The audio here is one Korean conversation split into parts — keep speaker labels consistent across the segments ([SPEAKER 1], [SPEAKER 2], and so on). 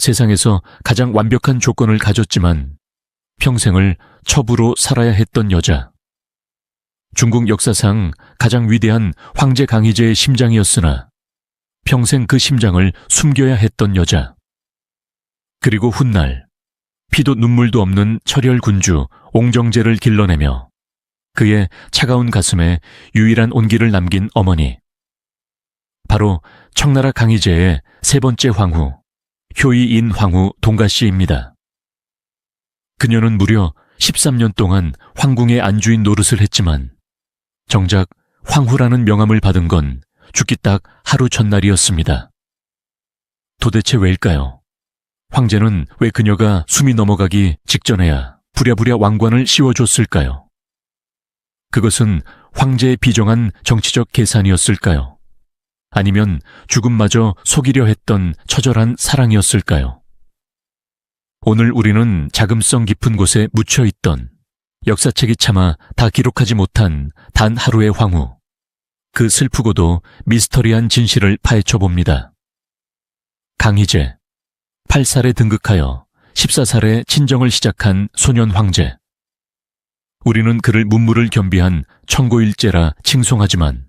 [SPEAKER 1] 세상에서 가장 완벽한 조건을 가졌지만 평생을 첩으로 살아야 했던 여자. 중국 역사상 가장 위대한 황제 강희제의 심장이었으나 평생 그 심장을 숨겨야 했던 여자. 그리고 훗날 피도 눈물도 없는 철혈 군주 옹정제를 길러내며 그의 차가운 가슴에 유일한 온기를 남긴 어머니. 바로 청나라 강희제의 세 번째 황후, 효이인 황후 동가씨입니다. 그녀는 무려 13년 동안 황궁의 안주인 노릇을 했지만 정작 황후라는 명함을 받은 건 죽기 딱 하루 전날이었습니다. 도대체 왜일까요? 황제는 왜 그녀가 숨이 넘어가기 직전에야 부랴부랴 왕관을 씌워줬을까요? 그것은 황제의 비정한 정치적 계산이었을까요? 아니면 죽음마저 속이려 했던 처절한 사랑이었을까요? 오늘 우리는 자금성 깊은 곳에 묻혀있던 역사책이 차마 다 기록하지 못한 단 하루의 황후, 그 슬프고도 미스터리한 진실을 파헤쳐봅니다. 강희제, 8살에 등극하여 14살에 친정을 시작한 소년 황제. 우리는 그를 문무를 겸비한 청고일제라 칭송하지만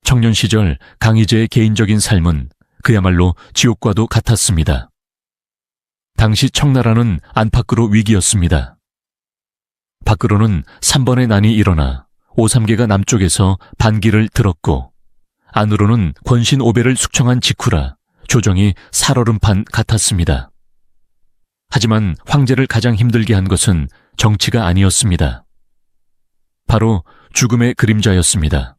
[SPEAKER 1] 청년 시절 강희제의 개인적인 삶은 그야말로 지옥과도 같았습니다. 당시 청나라는 안팎으로 위기였습니다. 밖으로는 3번의 난이 일어나 오삼계가 남쪽에서 반기를 들었고 안으로는 권신 5배를 숙청한 직후라 조정이 살얼음판 같았습니다. 하지만 황제를 가장 힘들게 한 것은 정치가 아니었습니다. 바로 죽음의 그림자였습니다.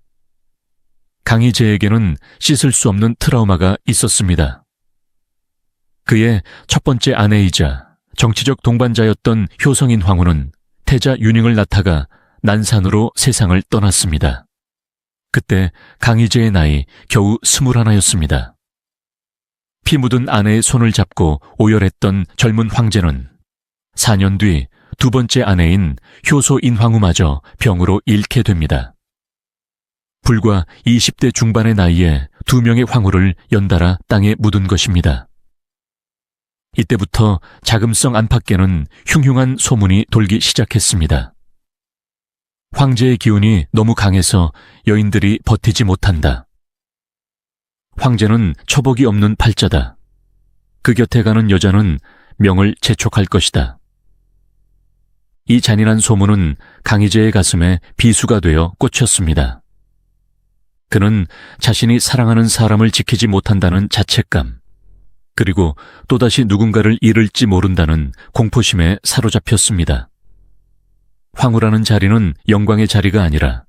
[SPEAKER 1] 강희제에게는 씻을 수 없는 트라우마가 있었습니다. 그의 첫 번째 아내이자 정치적 동반자였던 효성인 황후는 태자 윤익을 낳다가 난산으로 세상을 떠났습니다. 그때 강희제의 나이 겨우 21였습니다. 피 묻은 아내의 손을 잡고 오열했던 젊은 황제는 4년 뒤 두 번째 아내인 효소인황후마저 병으로 잃게 됩니다. 불과 20대 중반의 나이에 2명의 황후를 연달아 땅에 묻은 것입니다. 이때부터 자금성 안팎에는 흉흉한 소문이 돌기 시작했습니다. 황제의 기운이 너무 강해서 여인들이 버티지 못한다. 황제는 처복이 없는 팔자다. 그 곁에 가는 여자는 명을 재촉할 것이다. 이 잔인한 소문은 강희제의 가슴에 비수가 되어 꽂혔습니다. 그는 자신이 사랑하는 사람을 지키지 못한다는 자책감, 그리고 또다시 누군가를 잃을지 모른다는 공포심에 사로잡혔습니다. 황후라는 자리는 영광의 자리가 아니라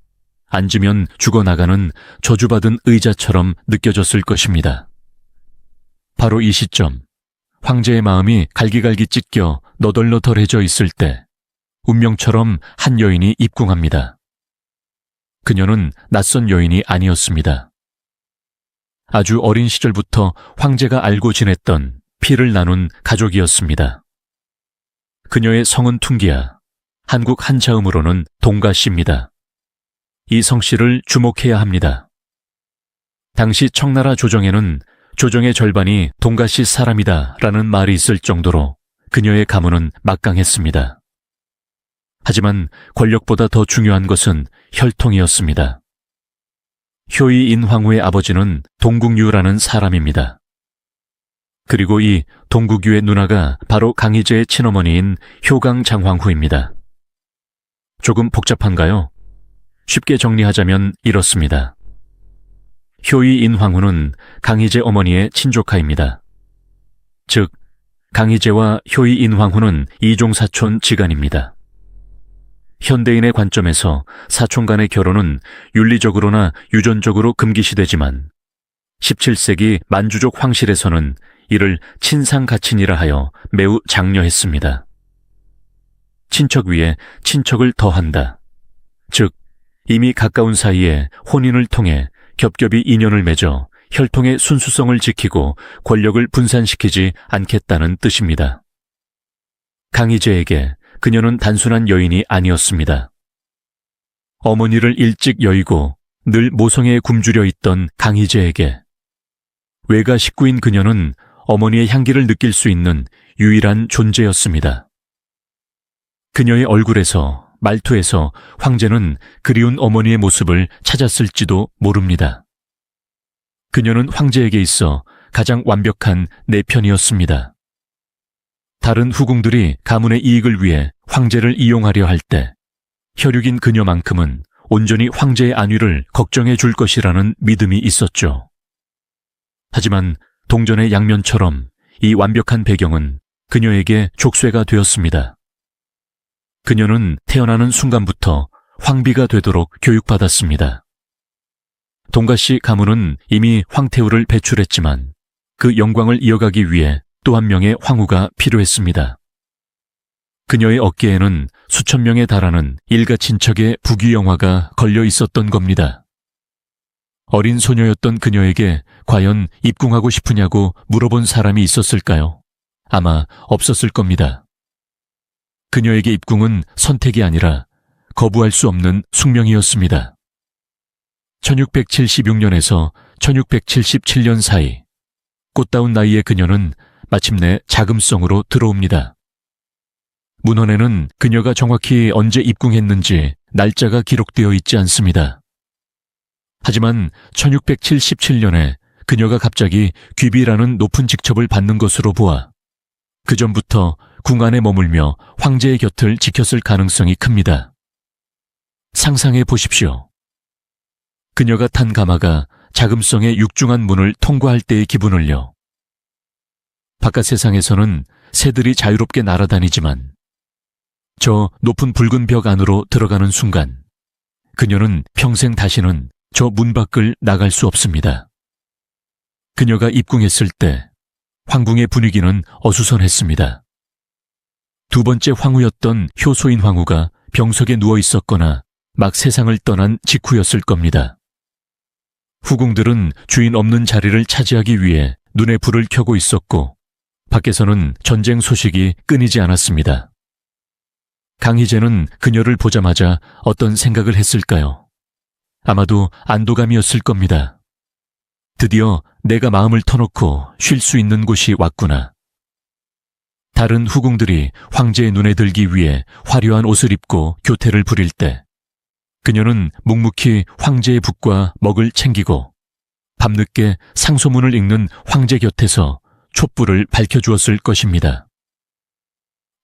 [SPEAKER 1] 앉으면 죽어나가는 저주받은 의자처럼 느껴졌을 것입니다. 바로 이 시점, 황제의 마음이 갈기갈기 찢겨 너덜너덜해져 있을 때 운명처럼 한 여인이 입궁합니다. 그녀는 낯선 여인이 아니었습니다. 아주 어린 시절부터 황제가 알고 지냈던 피를 나눈 가족이었습니다. 그녀의 성은 퉁기야, 한국 한자음으로는 동가씨입니다. 이 성씨를 주목해야 합니다. 당시 청나라 조정에는 조정의 절반이 동가씨 사람이다 라는 말이 있을 정도로 그녀의 가문은 막강했습니다. 하지만 권력보다 더 중요한 것은 혈통이었습니다. 효이인 황후의 아버지는 동국유라는 사람입니다. 그리고 이 동국유의 누나가 바로 강희제의 친어머니인 효강장황후입니다. 조금 복잡한가요? 쉽게 정리하자면 이렇습니다. 효이인 황후는 강희제 어머니의 친조카입니다. 즉, 강희제와 효이인 황후는 이종사촌 지간입니다. 현대인의 관점에서 사촌 간의 결혼은 윤리적으로나 유전적으로 금기시되지만 17세기 만주족 황실에서는 이를 친상가친이라 하여 매우 장려했습니다. 친척 위에 친척을 더한다. 즉, 이미 가까운 사이에 혼인을 통해 겹겹이 인연을 맺어 혈통의 순수성을 지키고 권력을 분산시키지 않겠다는 뜻입니다. 강희제에게 그녀는 단순한 여인이 아니었습니다. 어머니를 일찍 여의고 늘 모성애에 굶주려 있던 강희제에게 외가 식구인 그녀는 어머니의 향기를 느낄 수 있는 유일한 존재였습니다. 그녀의 얼굴에서, 말투에서 황제는 그리운 어머니의 모습을 찾았을지도 모릅니다. 그녀는 황제에게 있어 가장 완벽한 내 편이었습니다. 다른 후궁들이 가문의 이익을 위해 황제를 이용하려 할 때 혈육인 그녀만큼은 온전히 황제의 안위를 걱정해 줄 것이라는 믿음이 있었죠. 하지만 동전의 양면처럼 이 완벽한 배경은 그녀에게 족쇄가 되었습니다. 그녀는 태어나는 순간부터 황비가 되도록 교육받았습니다. 동가씨 가문은 이미 황태후를 배출했지만 그 영광을 이어가기 위해 또 한 명의 황후가 필요했습니다. 그녀의 어깨에는 수천 명에 달하는 일가 친척의 부귀영화가 걸려 있었던 겁니다. 어린 소녀였던 그녀에게 과연 입궁하고 싶으냐고 물어본 사람이 있었을까요? 아마 없었을 겁니다. 그녀에게 입궁은 선택이 아니라 거부할 수 없는 숙명이었습니다. 1676년에서 1677년 사이 꽃다운 나이의 그녀는 마침내 자금성으로 들어옵니다. 문헌에는 그녀가 정확히 언제 입궁했는지 날짜가 기록되어 있지 않습니다. 하지만 1677년에 그녀가 갑자기 귀비라는 높은 직첩을 받는 것으로 보아 그 전부터 궁 안에 머물며 황제의 곁을 지켰을 가능성이 큽니다. 상상해 보십시오. 그녀가 탄 가마가 자금성의 육중한 문을 통과할 때의 기분을요. 바깥 세상에서는 새들이 자유롭게 날아다니지만 저 높은 붉은 벽 안으로 들어가는 순간 그녀는 평생 다시는 저 문 밖을 나갈 수 없습니다. 그녀가 입궁했을 때 황궁의 분위기는 어수선했습니다. 두 번째 황후였던 효소인 황후가 병석에 누워 있었거나 막 세상을 떠난 직후였을 겁니다. 후궁들은 주인 없는 자리를 차지하기 위해 눈에 불을 켜고 있었고 밖에서는 전쟁 소식이 끊이지 않았습니다. 강희제는 그녀를 보자마자 어떤 생각을 했을까요? 아마도 안도감이었을 겁니다. 드디어 내가 마음을 터놓고 쉴 수 있는 곳이 왔구나. 다른 후궁들이 황제의 눈에 들기 위해 화려한 옷을 입고 교태를 부릴 때 그녀는 묵묵히 황제의 북과 먹을 챙기고 밤늦게 상소문을 읽는 황제 곁에서 촛불을 밝혀주었을 것입니다.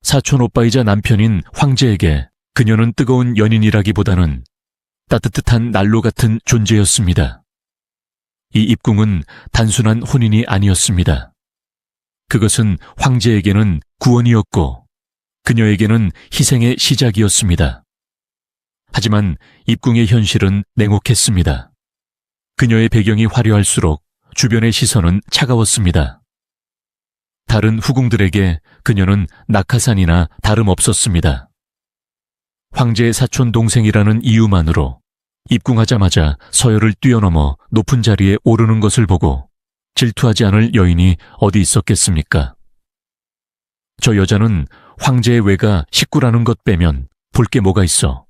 [SPEAKER 1] 사촌 오빠이자 남편인 황제에게 그녀는 뜨거운 연인이라기보다는 따뜻한 난로 같은 존재였습니다. 이 입궁은 단순한 혼인이 아니었습니다. 그것은 황제에게는 구원이었고 그녀에게는 희생의 시작이었습니다. 하지만 입궁의 현실은 냉혹했습니다. 그녀의 배경이 화려할수록 주변의 시선은 차가웠습니다. 다른 후궁들에게 그녀는 낙하산이나 다름없었습니다. 황제의 사촌 동생이라는 이유만으로 입궁하자마자 서열을 뛰어넘어 높은 자리에 오르는 것을 보고 질투하지 않을 여인이 어디 있었겠습니까? 저 여자는 황제의 외가 식구라는 것 빼면 볼 게 뭐가 있어.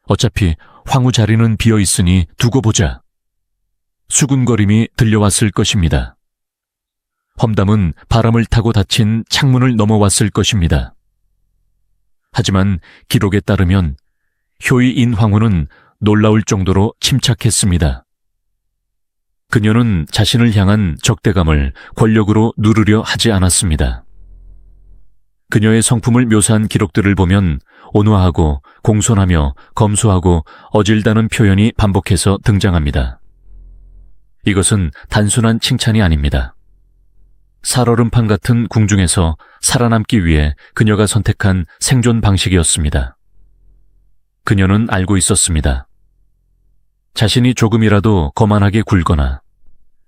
[SPEAKER 1] 어차피 황후 자리는 비어 있으니 두고 보자. 수군거림이 들려왔을 것입니다. 험담은 바람을 타고 닫힌 창문을 넘어왔을 것입니다. 하지만 기록에 따르면 효의 인황후는 놀라울 정도로 침착했습니다. 그녀는 자신을 향한 적대감을 권력으로 누르려 하지 않았습니다. 그녀의 성품을 묘사한 기록들을 보면 온화하고 공손하며 검소하고 어질다는 표현이 반복해서 등장합니다. 이것은 단순한 칭찬이 아닙니다. 살얼음판 같은 궁중에서 살아남기 위해 그녀가 선택한 생존 방식이었습니다. 그녀는 알고 있었습니다. 자신이 조금이라도 거만하게 굴거나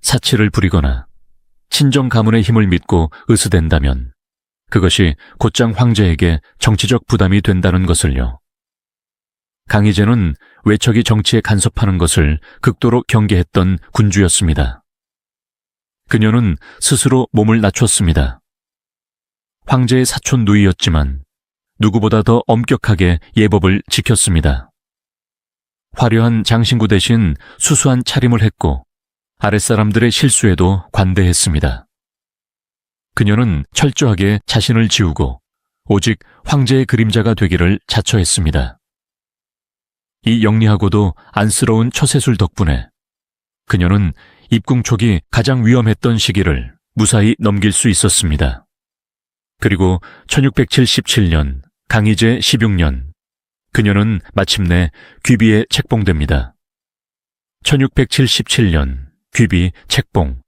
[SPEAKER 1] 사치를 부리거나 친정 가문의 힘을 믿고 으스댄다면 그것이 곧장 황제에게 정치적 부담이 된다는 것을요. 강희제는 외척이 정치에 간섭하는 것을 극도로 경계했던 군주였습니다. 그녀는 스스로 몸을 낮췄습니다. 황제의 사촌 누이였지만 누구보다 더 엄격하게 예법을 지켰습니다. 화려한 장신구 대신 수수한 차림을 했고 아랫사람들의 실수에도 관대했습니다. 그녀는 철저하게 자신을 지우고 오직 황제의 그림자가 되기를 자처했습니다. 이 영리하고도 안쓰러운 처세술 덕분에 그녀는 입궁 초기 가장 위험했던 시기를 무사히 넘길 수 있었습니다. 그리고 1677년 강희제 16년 그녀는 마침내 귀비에 책봉됩니다. 1677년 귀비 책봉.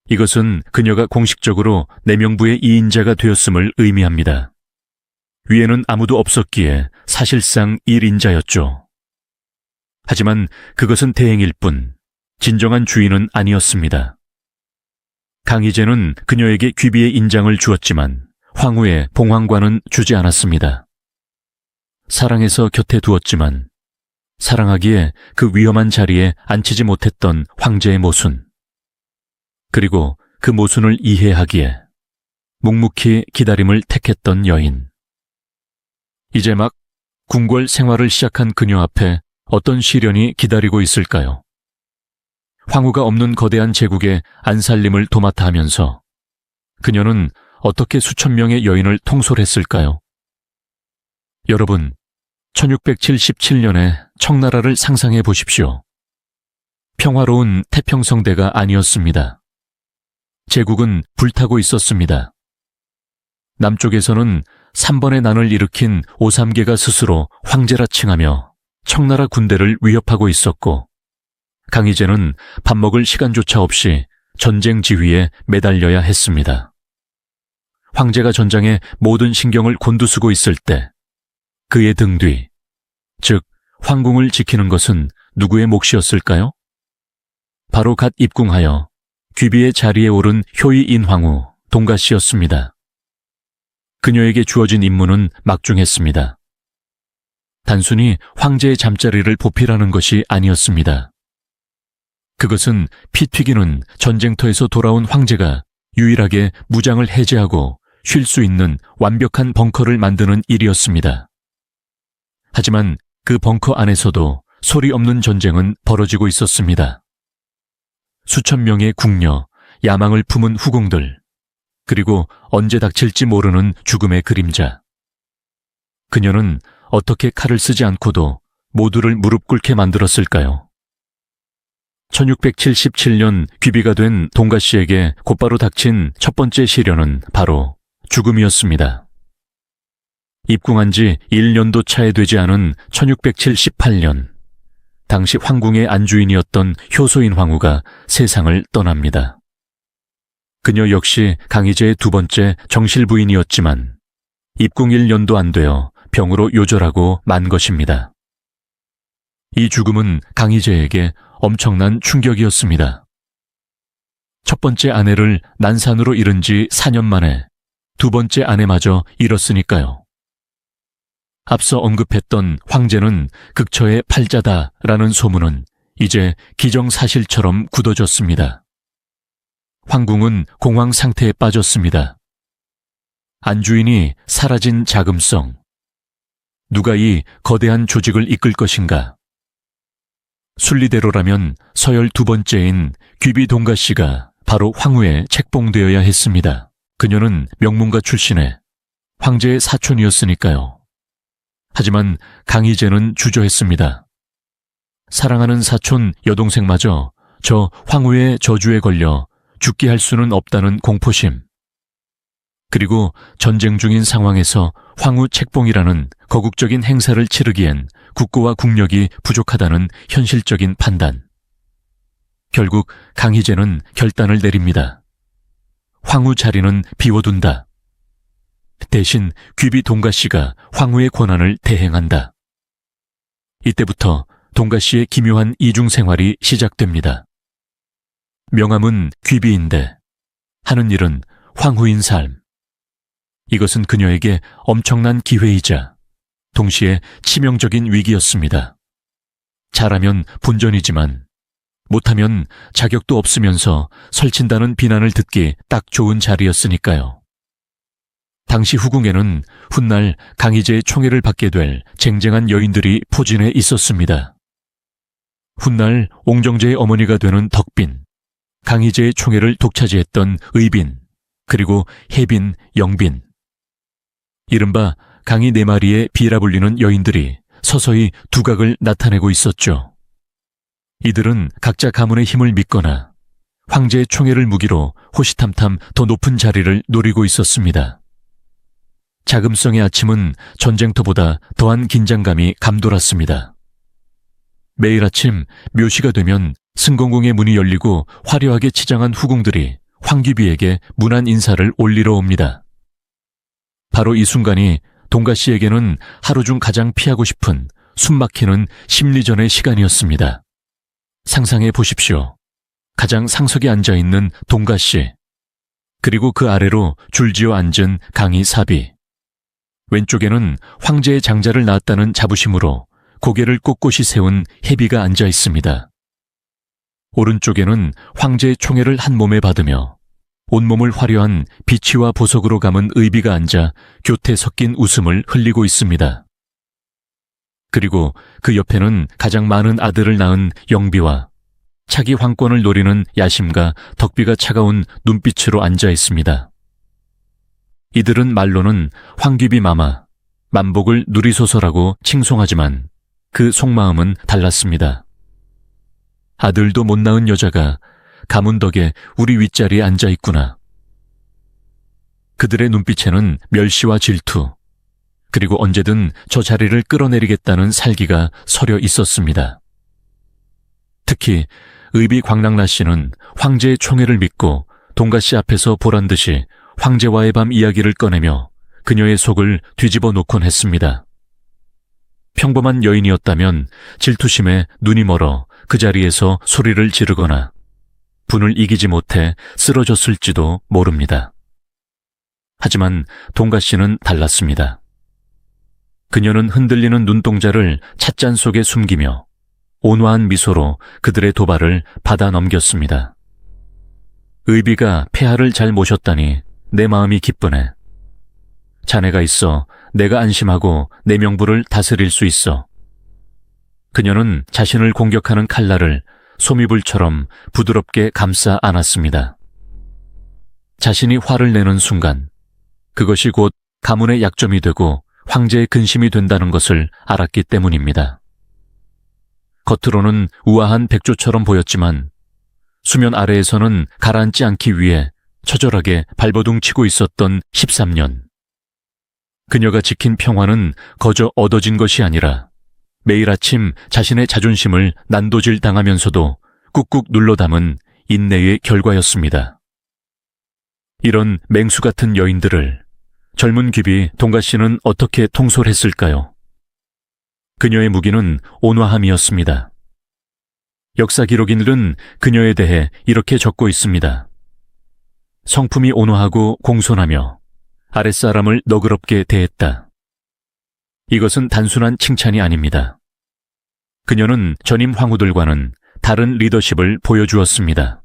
[SPEAKER 1] 이것은 그녀가 공식적으로 내명부의 2인자가 되었음을 의미합니다. 위에는 아무도 없었기에 사실상 1인자였죠. 하지만 그것은 대행일 뿐 진정한 주인은 아니었습니다. 강희제는 그녀에게 귀비의 인장을 주었지만 황후의 봉황관은 주지 않았습니다. 사랑해서 곁에 두었지만 사랑하기에 그 위험한 자리에 앉히지 못했던 황제의 모순, 그리고 그 모순을 이해하기에 묵묵히 기다림을 택했던 여인. 이제 막 궁궐 생활을 시작한 그녀 앞에 어떤 시련이 기다리고 있을까요? 황후가 없는 거대한 제국의 안살림을 도맡아 하면서 그녀는 어떻게 수천 명의 여인을 통솔했을까요? 여러분, 1677년에 청나라를 상상해 보십시오. 평화로운 태평성대가 아니었습니다. 제국은 불타고 있었습니다. 남쪽에서는 3번의 난을 일으킨 오삼계가 스스로 황제라 칭하며 청나라 군대를 위협하고 있었고, 강희제는 밥 먹을 시간조차 없이 전쟁 지휘에 매달려야 했습니다. 황제가 전장에 모든 신경을 곤두쓰고 있을 때 그의 등 뒤, 즉 황궁을 지키는 것은 누구의 몫이었을까요? 바로 갓 입궁하여 귀비의 자리에 오른 효의인 황후 동가씨였습니다. 그녀에게 주어진 임무는 막중했습니다. 단순히 황제의 잠자리를 보필하는 것이 아니었습니다. 그것은 피 튀기는 전쟁터에서 돌아온 황제가 유일하게 무장을 해제하고 쉴 수 있는 완벽한 벙커를 만드는 일이었습니다. 하지만 그 벙커 안에서도 소리 없는 전쟁은 벌어지고 있었습니다. 수천 명의 궁녀, 야망을 품은 후궁들, 그리고 언제 닥칠지 모르는 죽음의 그림자. 그녀는 어떻게 칼을 쓰지 않고도 모두를 무릎 꿇게 만들었을까요? 1677년 귀비가 된 동가씨에게 곧바로 닥친 첫 번째 시련은 바로 죽음이었습니다. 입궁한 지 1년도 차에 되지 않은 1678년, 당시 황궁의 안주인이었던 효소인 황후가 세상을 떠납니다. 그녀 역시 강희제의 두 번째 정실 부인이었지만 입궁 1년도 안 되어 병으로 요절하고 만 것입니다. 이 죽음은 강희제에게 엄청난 충격이었습니다. 첫 번째 아내를 난산으로 잃은 지 4년 만에 두 번째 아내마저 잃었으니까요. 앞서 언급했던 황제는 극처의 팔자다라는 소문은 이제 기정사실처럼 굳어졌습니다. 황궁은 공황 상태에 빠졌습니다. 안주인이 사라진 자금성. 누가 이 거대한 조직을 이끌 것인가? 순리대로라면 서열 두 번째인 귀비 동가씨가 바로 황후에 책봉되어야 했습니다. 그녀는 명문가 출신의 황제의 사촌이었으니까요. 하지만 강희제는 주저했습니다. 사랑하는 사촌 여동생마저 저 황후의 저주에 걸려 죽게 할 수는 없다는 공포심. 그리고 전쟁 중인 상황에서 황후 책봉이라는 거국적인 행사를 치르기엔 국고와 국력이 부족하다는 현실적인 판단. 결국 강희제는 결단을 내립니다. 황후 자리는 비워둔다. 대신 귀비 동가씨가 황후의 권한을 대행한다. 이때부터 동가씨의 기묘한 이중 생활이 시작됩니다. 명함은 귀비인데 하는 일은 황후인 삶. 이것은 그녀에게 엄청난 기회이자 동시에 치명적인 위기였습니다. 잘하면 본전이지만 못하면 자격도 없으면서 설친다는 비난을 듣기 딱 좋은 자리였으니까요. 당시 후궁에는 훗날 강희제의 총애를 받게 될 쟁쟁한 여인들이 포진해 있었습니다. 훗날 옹정제의 어머니가 되는 덕빈, 강희제의 총애를 독차지했던 의빈, 그리고 혜빈, 영빈. 이른바 강이 네 마리의 비라 불리는 여인들이 서서히 두각을 나타내고 있었죠. 이들은 각자 가문의 힘을 믿거나 황제의 총애를 무기로 호시탐탐 더 높은 자리를 노리고 있었습니다. 자금성의 아침은 전쟁터보다 더한 긴장감이 감돌았습니다. 매일 아침 묘시가 되면 승공궁의 문이 열리고 화려하게 치장한 후궁들이 황귀비에게 문안 인사를 올리러 옵니다. 바로 이 순간이 동가 씨에게는 하루 중 가장 피하고 싶은 숨막히는 심리전의 시간이었습니다. 상상해 보십시오. 가장 상석에 앉아있는 동가 씨, 그리고 그 아래로 줄지어 앉은 강희 사비. 왼쪽에는 황제의 장자를 낳았다는 자부심으로 고개를 꼿꼿이 세운 혜비가 앉아 있습니다. 오른쪽에는 황제의 총애를 한 몸에 받으며 온몸을 화려한 비치와 보석으로 감은 의비가 앉아 교태 섞인 웃음을 흘리고 있습니다. 그리고 그 옆에는 가장 많은 아들을 낳은 영비와 차기 황권을 노리는 야심과 덕비가 차가운 눈빛으로 앉아 있습니다. 이들은 말로는 황귀비 마마, 만복을 누리소서라고 칭송하지만 그 속마음은 달랐습니다. 아들도 못 낳은 여자가 가문 덕에 우리 윗자리에 앉아 있구나. 그들의 눈빛에는 멸시와 질투, 그리고 언제든 저 자리를 끌어내리겠다는 살기가 서려 있었습니다. 특히 의비 광랑라 씨는 황제의 총애를 믿고 동가 씨 앞에서 보란 듯이 황제와의 밤 이야기를 꺼내며 그녀의 속을 뒤집어 놓곤 했습니다. 평범한 여인이었다면 질투심에 눈이 멀어 그 자리에서 소리를 지르거나 분을 이기지 못해 쓰러졌을지도 모릅니다. 하지만 동가 씨는 달랐습니다. 그녀는 흔들리는 눈동자를 찻잔 속에 숨기며 온화한 미소로 그들의 도발을 받아 넘겼습니다. 의비가 폐하를 잘 모셨다니 내 마음이 기쁘네. 자네가 있어 내가 안심하고 내 명부를 다스릴 수 있어. 그녀는 자신을 공격하는 칼날을 소미불처럼 부드럽게 감싸 안았습니다. 자신이 화를 내는 순간 그것이 곧 가문의 약점이 되고 황제의 근심이 된다는 것을 알았기 때문입니다. 겉으로는 우아한 백조처럼 보였지만 수면 아래에서는 가라앉지 않기 위해 처절하게 발버둥 치고 있었던 13년. 그녀가 지킨 평화는 거저 얻어진 것이 아니라 매일 아침 자신의 자존심을 난도질 당하면서도 꾹꾹 눌러 담은 인내의 결과였습니다. 이런 맹수 같은 여인들을 젊은 귀비 동가 씨는 어떻게 통솔했을까요? 그녀의 무기는 온화함이었습니다. 역사 기록인들은 그녀에 대해 이렇게 적고 있습니다. 성품이 온화하고 공손하며 아랫사람을 너그럽게 대했다. 이것은 단순한 칭찬이 아닙니다. 그녀는 전임 황후들과는 다른 리더십을 보여주었습니다.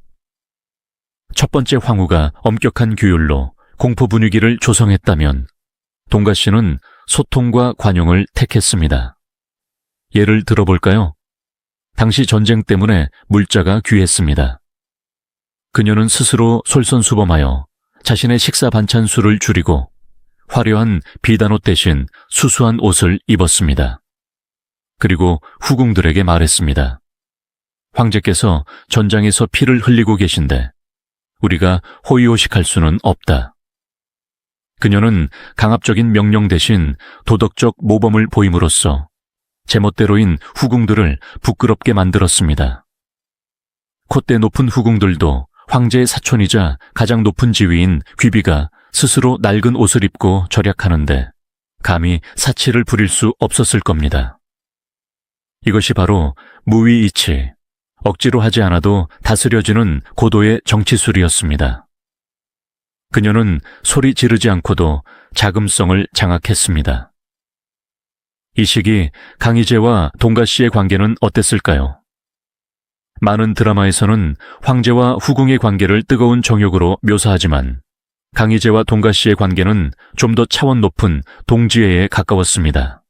[SPEAKER 1] 첫 번째 황후가 엄격한 규율로 공포 분위기를 조성했다면 동가 씨는 소통과 관용을 택했습니다. 예를 들어볼까요? 당시 전쟁 때문에 물자가 귀했습니다. 그녀는 스스로 솔선수범하여 자신의 식사 반찬 수를 줄이고 화려한 비단옷 대신 수수한 옷을 입었습니다. 그리고 후궁들에게 말했습니다. 황제께서 전장에서 피를 흘리고 계신데 우리가 호의호식할 수는 없다. 그녀는 강압적인 명령 대신 도덕적 모범을 보임으로써 제멋대로인 후궁들을 부끄럽게 만들었습니다. 콧대 높은 후궁들도 황제의 사촌이자 가장 높은 지위인 귀비가 스스로 낡은 옷을 입고 절약하는데 감히 사치를 부릴 수 없었을 겁니다. 이것이 바로 무위이치, 억지로 하지 않아도 다스려지는 고도의 정치술이었습니다. 그녀는 소리 지르지 않고도 자금성을 장악했습니다. 이 시기 강희제와 동가 씨의 관계는 어땠을까요? 많은 드라마에서는 황제와 후궁의 관계를 뜨거운 정욕으로 묘사하지만 강희제와 동가 씨의 관계는 좀 더 차원 높은 동지애에 가까웠습니다.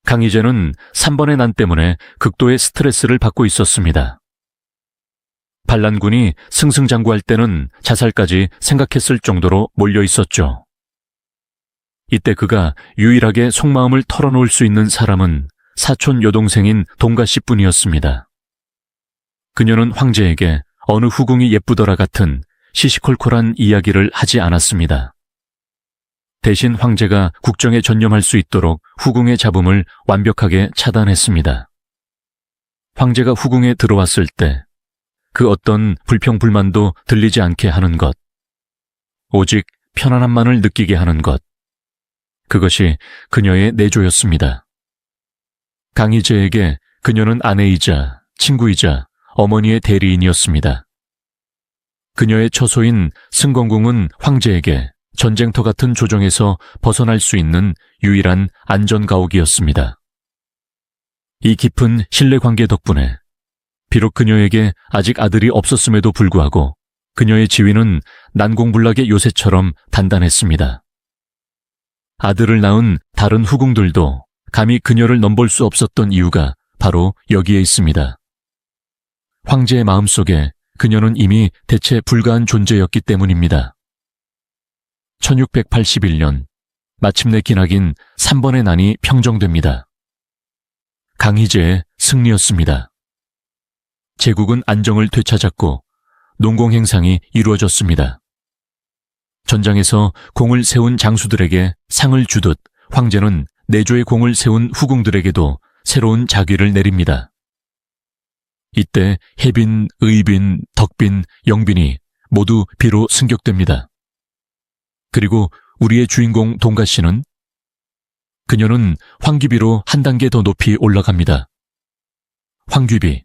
[SPEAKER 1] 강희제는 3번의 난 때문에 극도의 스트레스를 받고 있었습니다. 반란군이 승승장구할 때는 자살까지 생각했을 정도로 몰려 있었죠. 이때 그가 유일하게 속마음을 털어놓을 수 있는 사람은 사촌 여동생인 동가 씨뿐이었습니다. 그녀는 황제에게 어느 후궁이 예쁘더라 같은 시시콜콜한 이야기를 하지 않았습니다. 대신 황제가 국정에 전념할 수 있도록 후궁의 잡음을 완벽하게 차단했습니다. 황제가 후궁에 들어왔을 때 그 어떤 불평불만도 들리지 않게 하는 것, 오직 편안함만을 느끼게 하는 것, 그것이 그녀의 내조였습니다. 강희제에게 그녀는 아내이자 친구이자 어머니의 대리인이었습니다. 그녀의 처소인 승건궁은 황제에게 전쟁터 같은 조정에서 벗어날 수 있는 유일한 안전가옥이었습니다. 이 깊은 신뢰관계 덕분에 비록 그녀에게 아직 아들이 없었음에도 불구하고 그녀의 지위는 난공불락의 요새처럼 단단했습니다. 아들을 낳은 다른 후궁들도 감히 그녀를 넘볼 수 없었던 이유가 바로 여기에 있습니다. 황제의 마음속에 그녀는 이미 대체 불가한 존재였기 때문입니다. 1681년 마침내 기나긴 3번의 난이 평정됩니다. 강희제의 승리였습니다. 제국은 안정을 되찾았고 농공행상이 이루어졌습니다. 전장에서 공을 세운 장수들에게 상을 주듯 황제는 내조의 공을 세운 후궁들에게도 새로운 자귀를 내립니다. 이때 해빈, 의빈, 덕빈, 영빈이 모두 비로 승격됩니다. 그리고 우리의 주인공 동가씨는 그녀는 황귀비로 한 단계 더 높이 올라갑니다. 황귀비.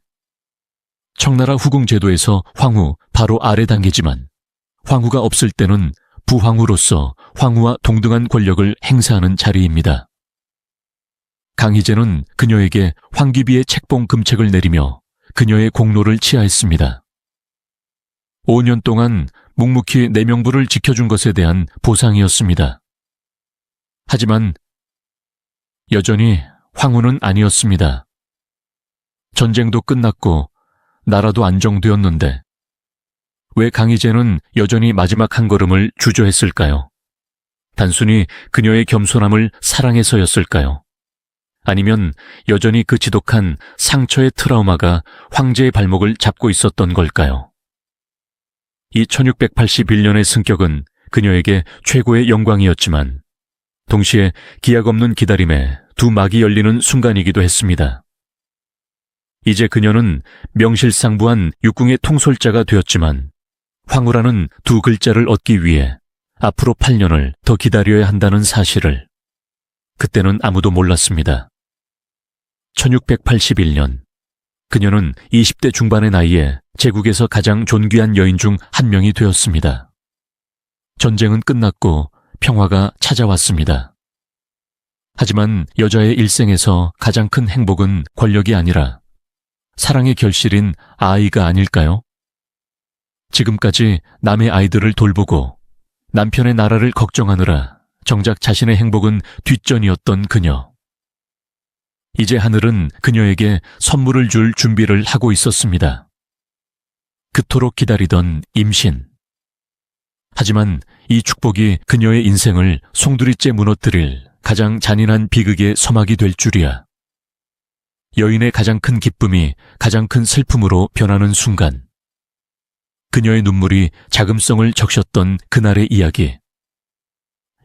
[SPEAKER 1] 청나라 후궁 제도에서 황후 바로 아래 단계지만 황후가 없을 때는 부황후로서 황후와 동등한 권력을 행사하는 자리입니다. 강희제는 그녀에게 황귀비의 책봉 금책을 내리며 그녀의 공로를 치하했습니다. 5년 동안 묵묵히 내 명부를 지켜준 것에 대한 보상이었습니다. 하지만 여전히 황후는 아니었습니다. 전쟁도 끝났고 나라도 안정되었는데 왜 강희제는 여전히 마지막 한 걸음을 주저했을까요? 단순히 그녀의 겸손함을 사랑해서였을까요? 아니면 여전히 그 지독한 상처의 트라우마가 황제의 발목을 잡고 있었던 걸까요? 이 1681년의 승격은 그녀에게 최고의 영광이었지만 동시에 기약 없는 기다림에 두 막이 열리는 순간이기도 했습니다. 이제 그녀는 명실상부한 육궁의 통솔자가 되었지만 황후라는 두 글자를 얻기 위해 앞으로 8년을 더 기다려야 한다는 사실을 그때는 아무도 몰랐습니다. 1681년 그녀는 20대 중반의 나이에 제국에서 가장 존귀한 여인 중 한 명이 되었습니다. 전쟁은 끝났고 평화가 찾아왔습니다. 하지만 여자의 일생에서 가장 큰 행복은 권력이 아니라 사랑의 결실인 아이가 아닐까요? 지금까지 남의 아이들을 돌보고 남편의 나라를 걱정하느라 정작 자신의 행복은 뒷전이었던 그녀. 이제 하늘은 그녀에게 선물을 줄 준비를 하고 있었습니다. 그토록 기다리던 임신. 하지만 이 축복이 그녀의 인생을 송두리째 무너뜨릴 가장 잔인한 비극의 서막이 될 줄이야. 여인의 가장 큰 기쁨이 가장 큰 슬픔으로 변하는 순간. 그녀의 눈물이 자금성을 적셨던 그날의 이야기.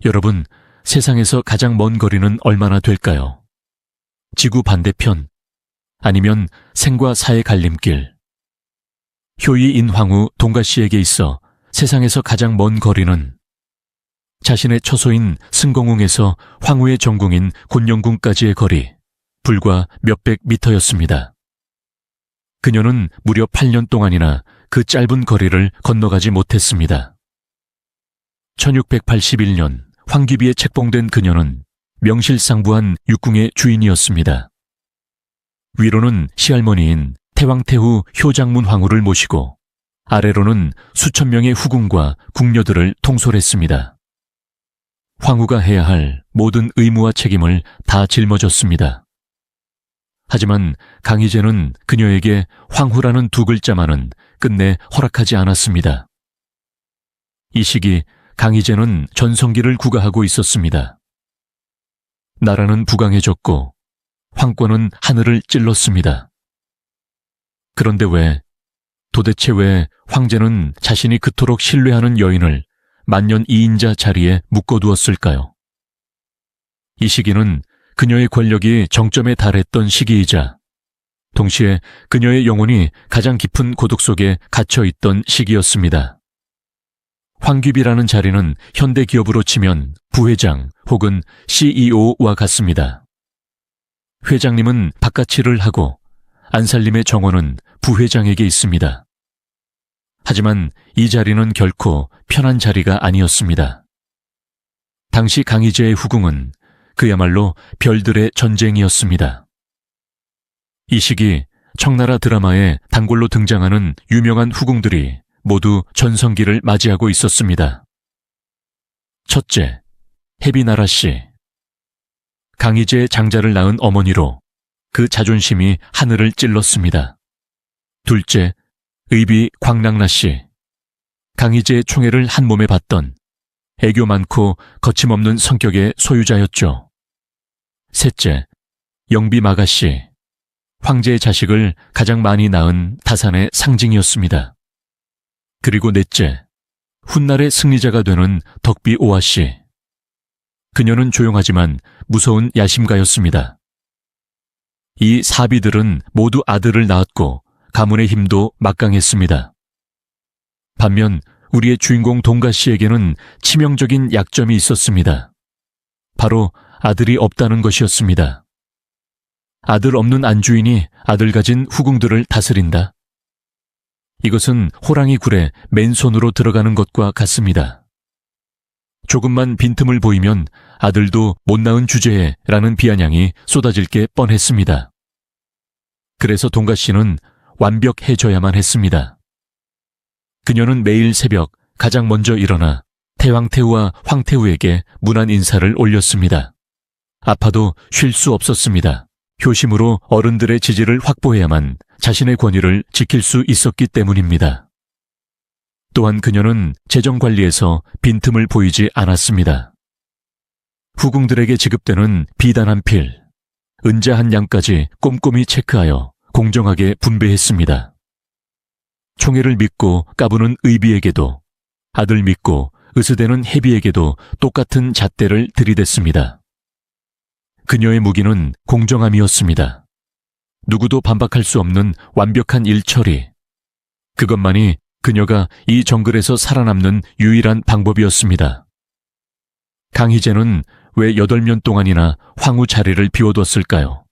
[SPEAKER 1] 여러분, 세상에서 가장 먼 거리는 얼마나 될까요? 지구 반대편, 아니면 생과 사의 갈림길. 효의인 황후 동가씨에게 있어 세상에서 가장 먼 거리는 자신의 처소인 승공궁에서 황후의 정궁인 곤영궁까지의 거리, 불과 몇백 미터였습니다. 그녀는 무려 8년 동안이나 그 짧은 거리를 건너가지 못했습니다. 1681년 황귀비에 책봉된 그녀는 명실상부한 육궁의 주인이었습니다. 위로는 시할머니인 태왕태후 효장문 황후를 모시고 아래로는 수천 명의 후궁과 궁녀들을 통솔했습니다. 황후가 해야 할 모든 의무와 책임을 다 짊어졌습니다. 하지만 강희제는 그녀에게 황후라는 두 글자만은 끝내 허락하지 않았습니다. 이 시기 강희제는 전성기를 구가하고 있었습니다. 나라는 부강해졌고 황권은 하늘을 찔렀습니다. 그런데 도대체 왜 황제는 자신이 그토록 신뢰하는 여인을 만년 2인자 자리에 묶어두었을까요? 이 시기는 그녀의 권력이 정점에 달했던 시기이자 동시에 그녀의 영혼이 가장 깊은 고독 속에 갇혀있던 시기였습니다. 황귀비라는 자리는 현대 기업으로 치면 부회장 혹은 CEO와 같습니다. 회장님은 바깥 일을 하고 안살림의 정원은 부회장에게 있습니다. 하지만 이 자리는 결코 편한 자리가 아니었습니다. 당시 강희제의 후궁은 그야말로 별들의 전쟁이었습니다. 이 시기 청나라 드라마에 단골로 등장하는 유명한 후궁들이 모두 전성기를 맞이하고 있었습니다. 첫째, 해비나라 씨. 강희제의 장자를 낳은 어머니로 그 자존심이 하늘을 찔렀습니다. 둘째, 의비 광랑라 씨. 강희제의 총애를 한 몸에 받던 애교 많고 거침없는 성격의 소유자였죠. 셋째, 영비 마가 씨. 황제의 자식을 가장 많이 낳은 다산의 상징이었습니다. 그리고 넷째, 훗날의 승리자가 되는 덕비 오아 씨. 그녀는 조용하지만 무서운 야심가였습니다. 이 사비들은 모두 아들을 낳았고 가문의 힘도 막강했습니다. 반면 우리의 주인공 동가 씨에게는 치명적인 약점이 있었습니다. 바로 아들이 없다는 것이었습니다. 아들 없는 안주인이 아들 가진 후궁들을 다스린다. 이것은 호랑이 굴에 맨손으로 들어가는 것과 같습니다. 조금만 빈틈을 보이면 아들도 못 낳은 주제에 라는 비아냥이 쏟아질 게 뻔했습니다. 그래서 동가 씨는 완벽해져야만 했습니다. 그녀는 매일 새벽 가장 먼저 일어나 태왕태후와 황태후에게 문안 인사를 올렸습니다. 아파도 쉴 수 없었습니다. 효심으로 어른들의 지지를 확보해야만 자신의 권위를 지킬 수 있었기 때문입니다. 또한 그녀는 재정 관리에서 빈틈을 보이지 않았습니다. 후궁들에게 지급되는 비단 한 필, 은자 한 양까지 꼼꼼히 체크하여 공정하게 분배했습니다. 총애를 믿고 까부는 의비에게도, 아들 믿고 으스대는 해비에게도 똑같은 잣대를 들이댔습니다. 그녀의 무기는 공정함이었습니다. 누구도 반박할 수 없는 완벽한 일처리. 그것만이 그녀가 이 정글에서 살아남는 유일한 방법이었습니다. 강희제는 왜 8년 동안이나 황후 자리를 비워뒀을까요?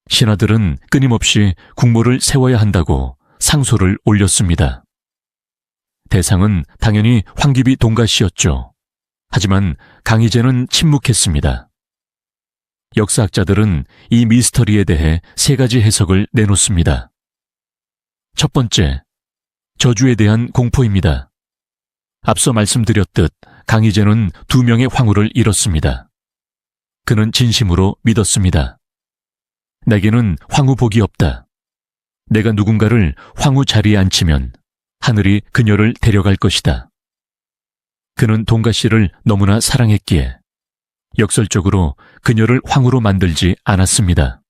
[SPEAKER 1] 신하들은 끊임없이 국모를 세워야 한다고 상소를 올렸습니다. 대상은 당연히 황귀비 동가 씨였죠. 하지만 강희제는 침묵했습니다. 역사학자들은 이 미스터리에 대해 3가지 해석을 내놓습니다. 첫 번째, 저주에 대한 공포입니다. 앞서 말씀드렸듯 강희제는 2명의 황후를 잃었습니다. 그는 진심으로 믿었습니다. 내게는 황후 복이 없다. 내가 누군가를 황후 자리에 앉히면 하늘이 그녀를 데려갈 것이다. 그는 동가 씨를 너무나 사랑했기에 역설적으로 그녀를 황후로 만들지 않았습니다.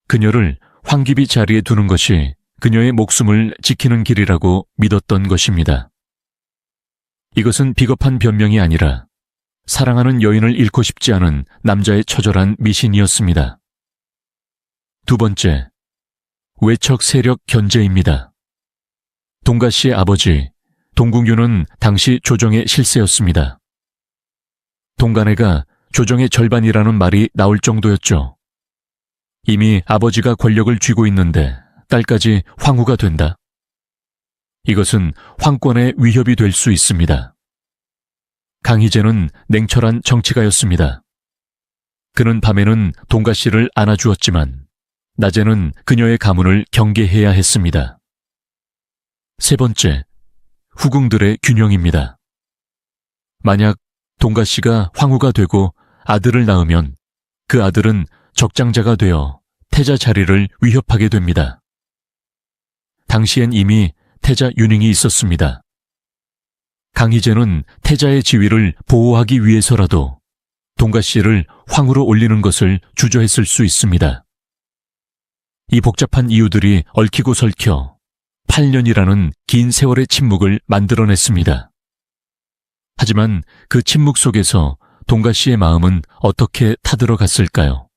[SPEAKER 1] 그녀를 황귀비 자리에 두는 것이 그녀의 목숨을 지키는 길이라고 믿었던 것입니다. 이것은 비겁한 변명이 아니라 사랑하는 여인을 잃고 싶지 않은 남자의 처절한 미신이었습니다. 두 번째, 외척 세력 견제입니다. 동가 씨의 아버지 동궁유는 당시 조정의 실세였습니다. 동간애가 조정의 절반이라는 말이 나올 정도였죠. 이미 아버지가 권력을 쥐고 있는데 딸까지 황후가 된다. 이것은 황권의 위협이 될 수 있습니다. 강희제는 냉철한 정치가였습니다. 그는 밤에는 동가 씨를 안아주었지만 낮에는 그녀의 가문을 경계해야 했습니다. 세 번째, 후궁들의 균형입니다. 만약 동가 씨가 황후가 되고 아들을 낳으면 그 아들은 적장자가 되어 태자 자리를 위협하게 됩니다. 당시엔 이미 태자 윤행이 있었습니다. 강희제는 태자의 지위를 보호하기 위해서라도 동가씨를 황후로 올리는 것을 주저했을 수 있습니다. 이 복잡한 이유들이 얽히고 설켜 8년이라는 긴 세월의 침묵을 만들어냈습니다. 하지만 그 침묵 속에서 동가씨의 마음은 어떻게 타들어갔을까요?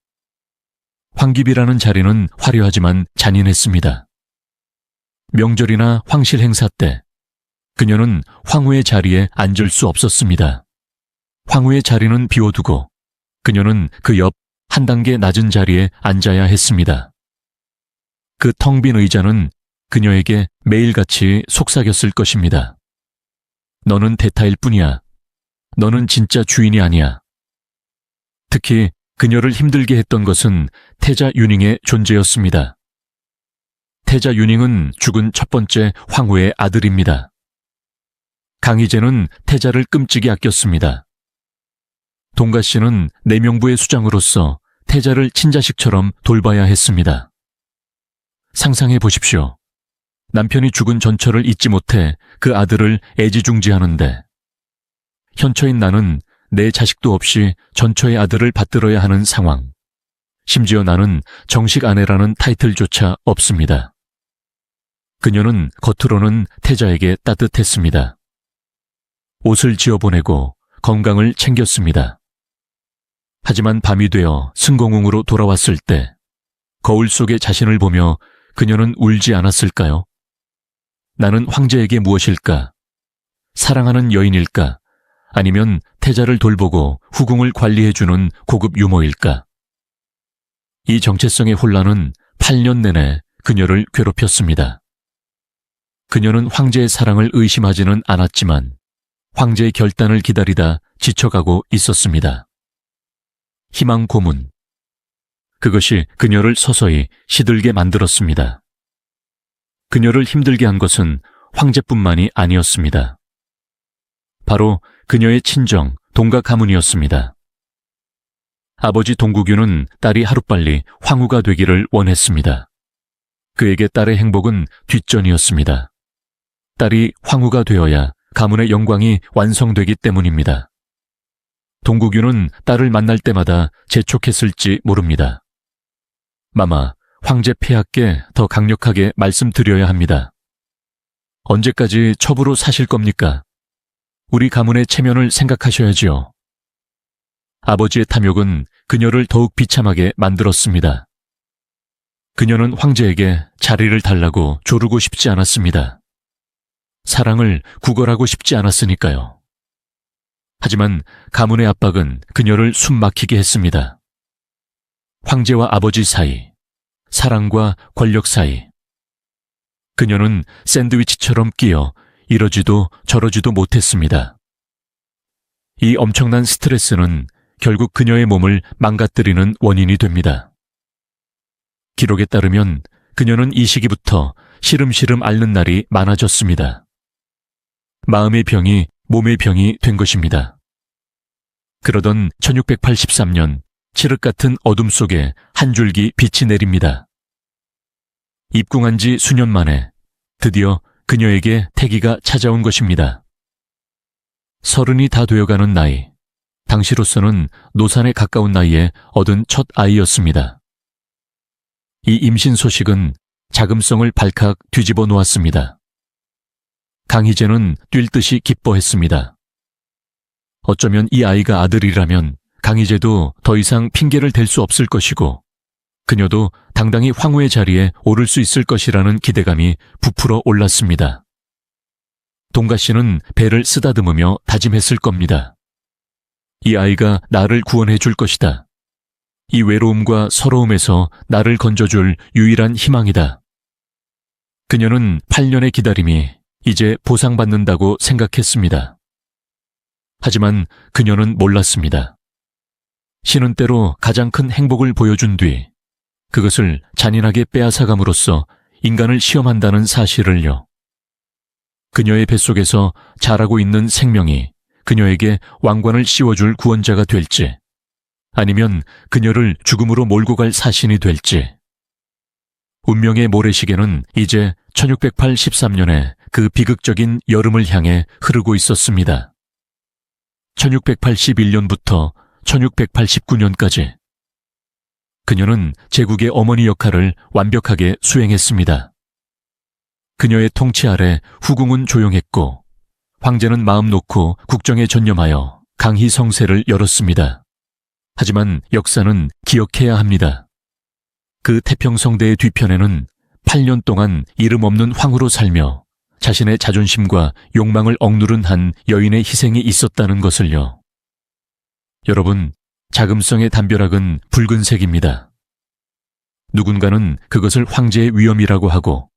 [SPEAKER 1] 황깁이라는 자리는 화려하지만 잔인했습니다. 명절이나 황실 행사 때 그녀는 황후의 자리에 앉을 수 없었습니다. 황후의 자리는 비워두고 그녀는 그 옆 한 단계 낮은 자리에 앉아야 했습니다. 그 텅 빈 의자는 그녀에게 매일같이 속삭였을 것입니다. 너는 대타일 뿐이야. 너는 진짜 주인이 아니야. 특히 그녀를 힘들게 했던 것은 태자 윤잉의 존재였습니다. 태자 윤잉은 죽은 첫 번째 황후의 아들입니다. 강희제는 태자를 끔찍이 아꼈습니다. 동가씨는 내명부의 수장으로서 태자를 친자식처럼 돌봐야 했습니다. 상상해 보십시오. 남편이 죽은 전처를 잊지 못해 그 아들을 애지중지하는데 현처인 나는 내 자식도 없이 전처의 아들을 받들어야 하는 상황. 심지어 나는 정식 아내라는 타이틀조차 없습니다. 그녀는 겉으로는 태자에게 따뜻했습니다. 옷을 지어보내고 건강을 챙겼습니다. 하지만 밤이 되어 승공웅으로 돌아왔을 때 거울 속의 자신을 보며 그녀는 울지 않았을까요? 나는 황제에게 무엇일까? 사랑하는 여인일까? 아니면 태자를 돌보고 후궁을 관리해주는 고급 유모일까? 이 정체성의 혼란은 8년 내내 그녀를 괴롭혔습니다. 그녀는 황제의 사랑을 의심하지는 않았지만 황제의 결단을 기다리다 지쳐가고 있었습니다. 희망 고문. 그것이 그녀를 서서히 시들게 만들었습니다. 그녀를 힘들게 한 것은 황제뿐만이 아니었습니다. 바로 그녀의 친정 동가 가문이었습니다. 아버지 동국유는 딸이 하루빨리 황후가 되기를 원했습니다. 그에게 딸의 행복은 뒷전이었습니다. 딸이 황후가 되어야 가문의 영광이 완성되기 때문입니다. 동국유는 딸을 만날 때마다 재촉했을지 모릅니다. 마마, 황제 폐하께 더 강력하게 말씀드려야 합니다. 언제까지 첩으로 사실 겁니까? 우리 가문의 체면을 생각하셔야지요. 아버지의 탐욕은 그녀를 더욱 비참하게 만들었습니다. 그녀는 황제에게 자리를 달라고 조르고 싶지 않았습니다. 사랑을 구걸하고 싶지 않았으니까요. 하지만 가문의 압박은 그녀를 숨막히게 했습니다. 황제와 아버지 사이, 사랑과 권력 사이. 그녀는 샌드위치처럼 끼어 이러지도 저러지도 못했습니다. 이 엄청난 스트레스는 결국 그녀의 몸을 망가뜨리는 원인이 됩니다. 기록에 따르면 그녀는 이 시기부터 시름시름 앓는 날이 많아졌습니다. 마음의 병이 몸의 병이 된 것입니다. 그러던 1683년 칠흑 같은 어둠 속에 한 줄기 빛이 내립니다. 입궁한 지 수년 만에 드디어 그녀에게 태기가 찾아온 것입니다. 30이 다 되어가는 나이, 당시로서는 노산에 가까운 나이에 얻은 첫 아이였습니다. 이 임신 소식은 자금성을 발칵 뒤집어 놓았습니다. 강희제는 뛸 듯이 기뻐했습니다. 어쩌면 이 아이가 아들이라면 강희제도 더 이상 핑계를 댈 수 없을 것이고 그녀도 당당히 황후의 자리에 오를 수 있을 것이라는 기대감이 부풀어 올랐습니다. 동가씨는 배를 쓰다듬으며 다짐했을 겁니다. 이 아이가 나를 구원해 줄 것이다. 이 외로움과 서러움에서 나를 건져줄 유일한 희망이다. 그녀는 8년의 기다림이 이제 보상받는다고 생각했습니다. 하지만 그녀는 몰랐습니다. 신은 때로 가장 큰 행복을 보여준 뒤 그것을 잔인하게 빼앗아감으로써 인간을 시험한다는 사실을요. 그녀의 뱃속에서 자라고 있는 생명이 그녀에게 왕관을 씌워줄 구원자가 될지 아니면 그녀를 죽음으로 몰고 갈 사신이 될지 운명의 모래시계는 이제 1683년에 그 비극적인 여름을 향해 흐르고 있었습니다. 1681년부터 1689년까지 그녀는 제국의 어머니 역할을 완벽하게 수행했습니다. 그녀의 통치 아래 후궁은 조용했고 황제는 마음 놓고 국정에 전념하여 강희 성세를 열었습니다. 하지만 역사는 기억해야 합니다. 그 태평성대의 뒤편에는 8년 동안 이름 없는 황후로 살며 자신의 자존심과 욕망을 억누른 한 여인의 희생이 있었다는 것을요. 여러분, 자금성의 담벼락은 붉은색입니다. 누군가는 그것을 황제의 위엄이라고 하고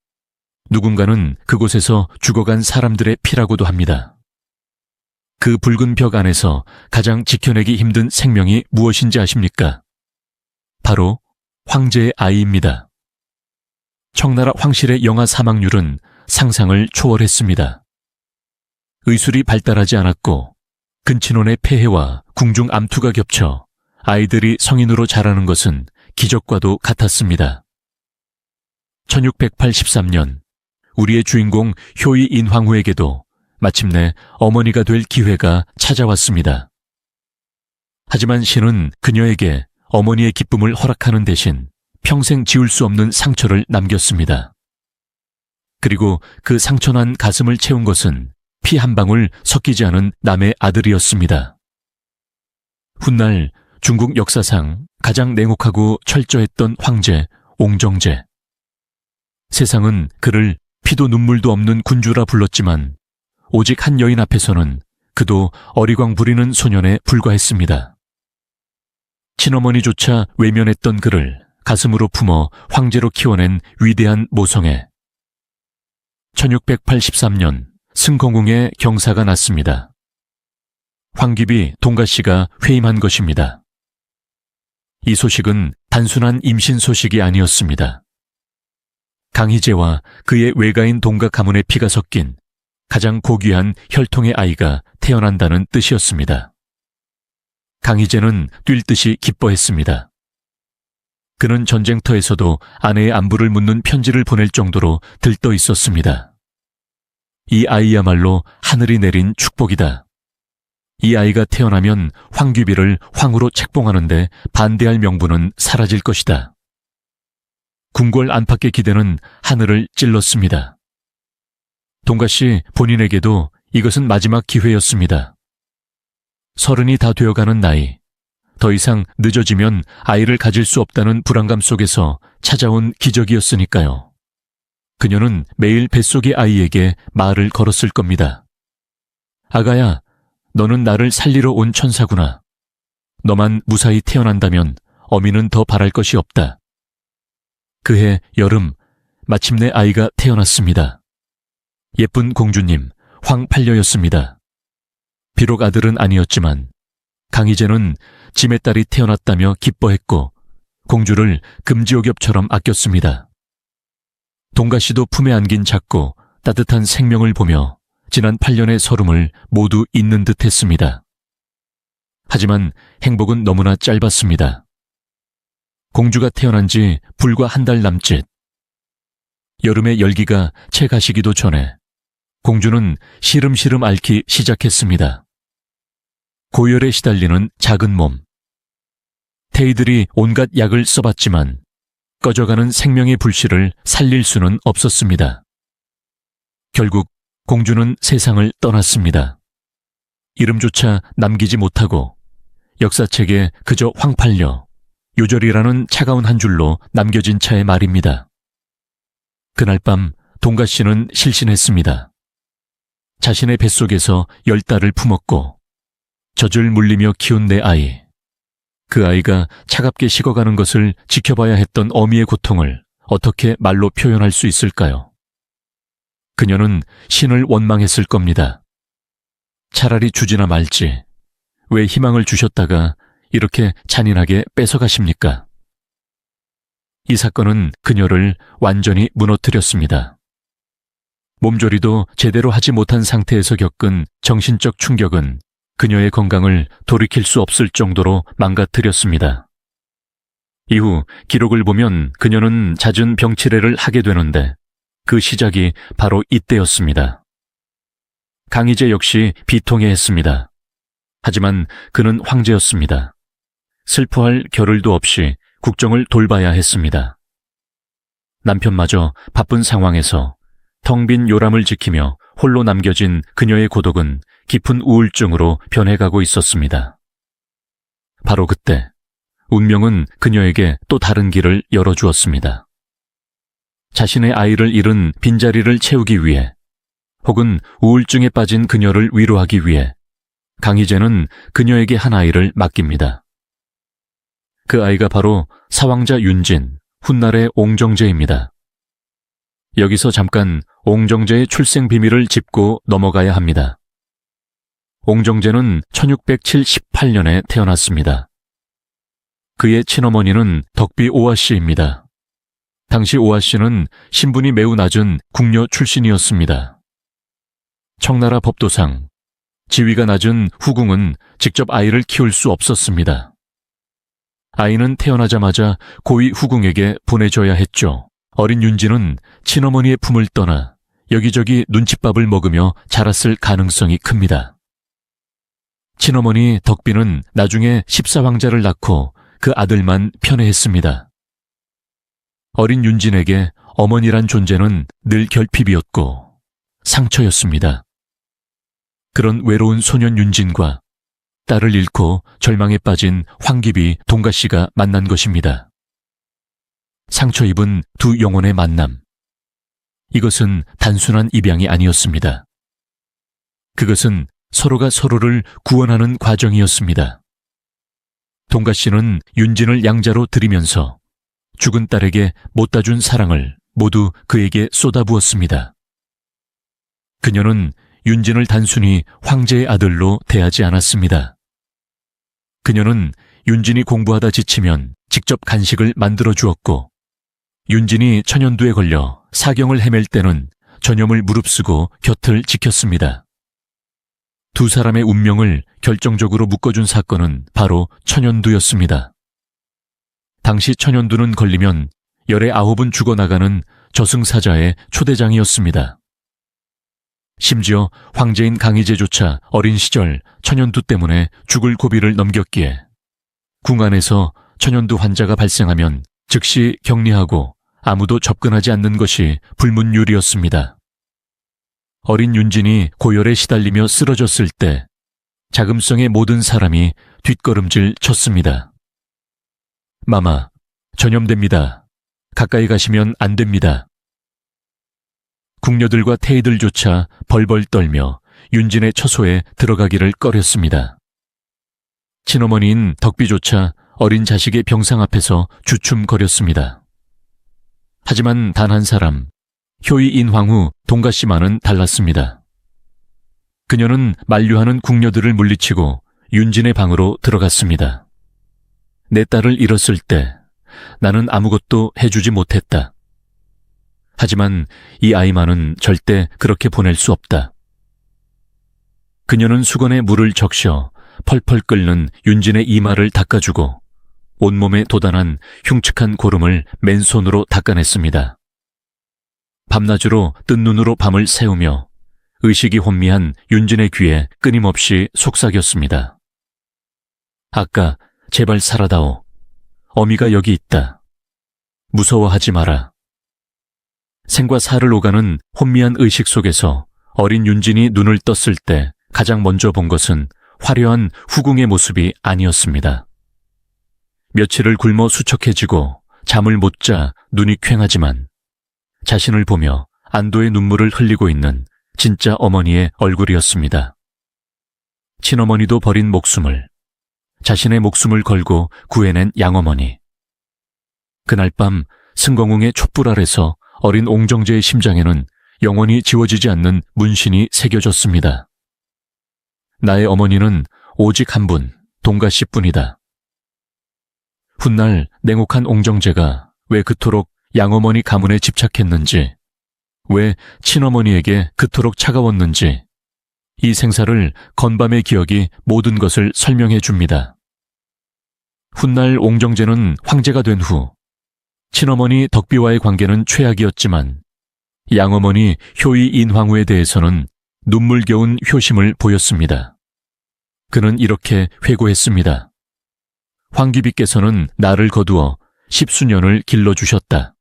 [SPEAKER 1] 누군가는 그곳에서 죽어간 사람들의 피라고도 합니다. 그 붉은 벽 안에서 가장 지켜내기 힘든 생명이 무엇인지 아십니까? 바로 황제의 아이입니다. 청나라 황실의 영아 사망률은 상상을 초월했습니다. 의술이 발달하지 않았고 근친혼의 폐해와 궁중 암투가 겹쳐 아이들이 성인으로 자라는 것은 기적과도 같았습니다. 1683년 우리의 주인공 효이 인황후에게도 마침내 어머니가 될 기회가 찾아왔습니다. 하지만 신은 그녀에게 어머니의 기쁨을 허락하는 대신 평생 지울 수 없는 상처를 남겼습니다. 그리고 그 상처난 가슴을 채운 것은 피 한 방울 섞이지 않은 남의 아들이었습니다. 훗날 중국 역사상 가장 냉혹하고 철저했던 황제 옹정제. 세상은 그를 피도 눈물도 없는 군주라 불렀지만 오직 한 여인 앞에서는 그도 어리광 부리는 소년에 불과했습니다. 친어머니조차 외면했던 그를 가슴으로 품어 황제로 키워낸 위대한 모성애. 1683년 승공궁에 경사가 났습니다. 황귀비 동가씨가 회임한 것입니다. 이 소식은 단순한 임신 소식이 아니었습니다. 강희제와 그의 외가인 동가 가문의 피가 섞인 가장 고귀한 혈통의 아이가 태어난다는 뜻이었습니다. 강희제는 뛸 듯이 기뻐했습니다. 그는 전쟁터에서도 아내의 안부를 묻는 편지를 보낼 정도로 들떠 있었습니다. 이 아이야말로 하늘이 내린 축복이다. 이 아이가 태어나면 황귀비를 황후로 책봉하는데 반대할 명분은 사라질 것이다. 궁궐 안팎의 기대는 하늘을 찔렀습니다. 동가씨 본인에게도 이것은 마지막 기회였습니다. 30이 다 되어가는 나이, 더 이상 늦어지면 아이를 가질 수 없다는 불안감 속에서 찾아온 기적이었으니까요. 그녀는 매일 뱃속의 아이에게 말을 걸었을 겁니다. 아가야, 너는 나를 살리러 온 천사구나. 너만 무사히 태어난다면 어미는 더 바랄 것이 없다. 그해 여름, 마침내 아이가 태어났습니다. 예쁜 공주님, 황팔려였습니다. 비록 아들은 아니었지만 강희제는 짐의 딸이 태어났다며 기뻐했고 공주를 금지옥엽처럼 아꼈습니다. 동가씨도 품에 안긴 작고 따뜻한 생명을 보며 지난 8년의 서름을 모두 잊는 듯 했습니다. 하지만 행복은 너무나 짧았습니다. 공주가 태어난 지 불과 한 달 남짓. 여름의 열기가 채 가시기도 전에 공주는 시름시름 앓기 시작했습니다. 고열에 시달리는 작은 몸. 태이들이 온갖 약을 써봤지만 꺼져가는 생명의 불씨를 살릴 수는 없었습니다. 결국 공주는 세상을 떠났습니다. 이름조차 남기지 못하고 역사책에 그저 황팔려, 요절이라는 차가운 한 줄로 남겨진 차의 말입니다. 그날 밤 동가씨는 실신했습니다. 자신의 뱃속에서 10달을 품었고 젖을 물리며 키운 내 아이. 그 아이가 차갑게 식어가는 것을 지켜봐야 했던 어미의 고통을 어떻게 말로 표현할 수 있을까요? 그녀는 신을 원망했을 겁니다. 차라리 주지나 말지. 왜 희망을 주셨다가 이렇게 잔인하게 뺏어가십니까? 이 사건은 그녀를 완전히 무너뜨렸습니다. 몸조리도 제대로 하지 못한 상태에서 겪은 정신적 충격은 그녀의 건강을 돌이킬 수 없을 정도로 망가뜨렸습니다. 이후 기록을 보면 그녀는 잦은 병치레를 하게 되는데 그 시작이 바로 이때였습니다. 강희제 역시 비통해했습니다. 하지만 그는 황제였습니다. 슬퍼할 겨를도 없이 국정을 돌봐야 했습니다. 남편마저 바쁜 상황에서 텅 빈 요람을 지키며 홀로 남겨진 그녀의 고독은 깊은 우울증으로 변해가고 있었습니다. 바로 그때 운명은 그녀에게 또 다른 길을 열어주었습니다. 자신의 아이를 잃은 빈자리를 채우기 위해 혹은 우울증에 빠진 그녀를 위로하기 위해 강희제는 그녀에게 한 아이를 맡깁니다. 그 아이가 바로 사왕자 윤진, 훗날의 옹정제입니다. 여기서 잠깐 옹정제의 출생 비밀을 짚고 넘어가야 합니다. 옹정제는 1678년에 태어났습니다. 그의 친어머니는 덕비 오아씨입니다. 당시 오아씨는 신분이 매우 낮은 궁녀 출신이었습니다. 청나라 법도상, 지위가 낮은 후궁은 직접 아이를 키울 수 없었습니다. 아이는 태어나자마자 고위 후궁에게 보내줘야 했죠. 어린 윤진은 친어머니의 품을 떠나 여기저기 눈칫밥을 먹으며 자랐을 가능성이 큽니다. 친어머니 덕비는 나중에 14왕자를 낳고 그 아들만 편애했습니다. 어린 윤진에게 어머니란 존재는 늘 결핍이었고 상처였습니다. 그런 외로운 소년 윤진과 딸을 잃고 절망에 빠진 황기비 동가씨가 만난 것입니다. 상처 입은 두 영혼의 만남. 이것은 단순한 입양이 아니었습니다. 그것은 서로가 서로를 구원하는 과정이었습니다. 동가씨는 윤진을 양자로 들이면서 죽은 딸에게 못다 준 사랑을 모두 그에게 쏟아부었습니다. 그녀는 윤진을 단순히 황제의 아들로 대하지 않았습니다. 그녀는 윤진이 공부하다 지치면 직접 간식을 만들어 주었고, 윤진이 천연두에 걸려 사경을 헤맬 때는 전염을 무릅쓰고 곁을 지켰습니다. 두 사람의 운명을 결정적으로 묶어준 사건은 바로 천연두였습니다. 당시 천연두는 걸리면 열의 9은 죽어나가는 저승사자의 초대장이었습니다. 심지어 황제인 강희제조차 어린 시절 천연두 때문에 죽을 고비를 넘겼기에 궁 안에서 천연두 환자가 발생하면 즉시 격리하고 아무도 접근하지 않는 것이 불문율이었습니다. 어린 윤진이 고열에 시달리며 쓰러졌을 때 자금성의 모든 사람이 뒷걸음질 쳤습니다. 마마, 전염됩니다. 가까이 가시면 안 됩니다. 궁녀들과 태이들조차 벌벌 떨며 윤진의 처소에 들어가기를 꺼렸습니다. 친어머니인 덕비조차 어린 자식의 병상 앞에서 주춤거렸습니다. 하지만 단 한 사람, 효의 인황후 동가씨만은 달랐습니다. 그녀는 만류하는 궁녀들을 물리치고 윤진의 방으로 들어갔습니다. 내 딸을 잃었을 때 나는 아무것도 해주지 못했다. 하지만 이 아이만은 절대 그렇게 보낼 수 없다. 그녀는 수건에 물을 적셔 펄펄 끓는 윤진의 이마를 닦아주고 온몸에 돋아난 흉측한 고름을 맨손으로 닦아냈습니다. 밤낮으로 뜬 눈으로 밤을 새우며 의식이 혼미한 윤진의 귀에 끊임없이 속삭였습니다. 아까 제발 살아다오. 어미가 여기 있다. 무서워하지 마라. 생과 사를 오가는 혼미한 의식 속에서 어린 윤진이 눈을 떴을 때 가장 먼저 본 것은 화려한 후궁의 모습이 아니었습니다. 며칠을 굶어 수척해지고 잠을 못 자 눈이 퀭하지만 자신을 보며 안도의 눈물을 흘리고 있는 진짜 어머니의 얼굴이었습니다. 친어머니도 버린 목숨을, 자신의 목숨을 걸고 구해낸 양어머니. 그날 밤 승공웅의 촛불 아래서 어린 옹정제의 심장에는 영원히 지워지지 않는 문신이 새겨졌습니다. 나의 어머니는 오직 한 분, 동가씨뿐이다. 훗날 냉혹한 옹정제가 왜 그토록 양어머니 가문에 집착했는지, 왜 친어머니에게 그토록 차가웠는지, 이 생사를 건밤의 기억이 모든 것을 설명해 줍니다. 훗날 옹정제는 황제가 된 후 친어머니 덕비와의 관계는 최악이었지만 양어머니 효의 인황후에 대해서는 눈물겨운 효심을 보였습니다. 그는 이렇게 회고했습니다. 황귀비께서는 나를 거두어 10수년을 길러주셨다.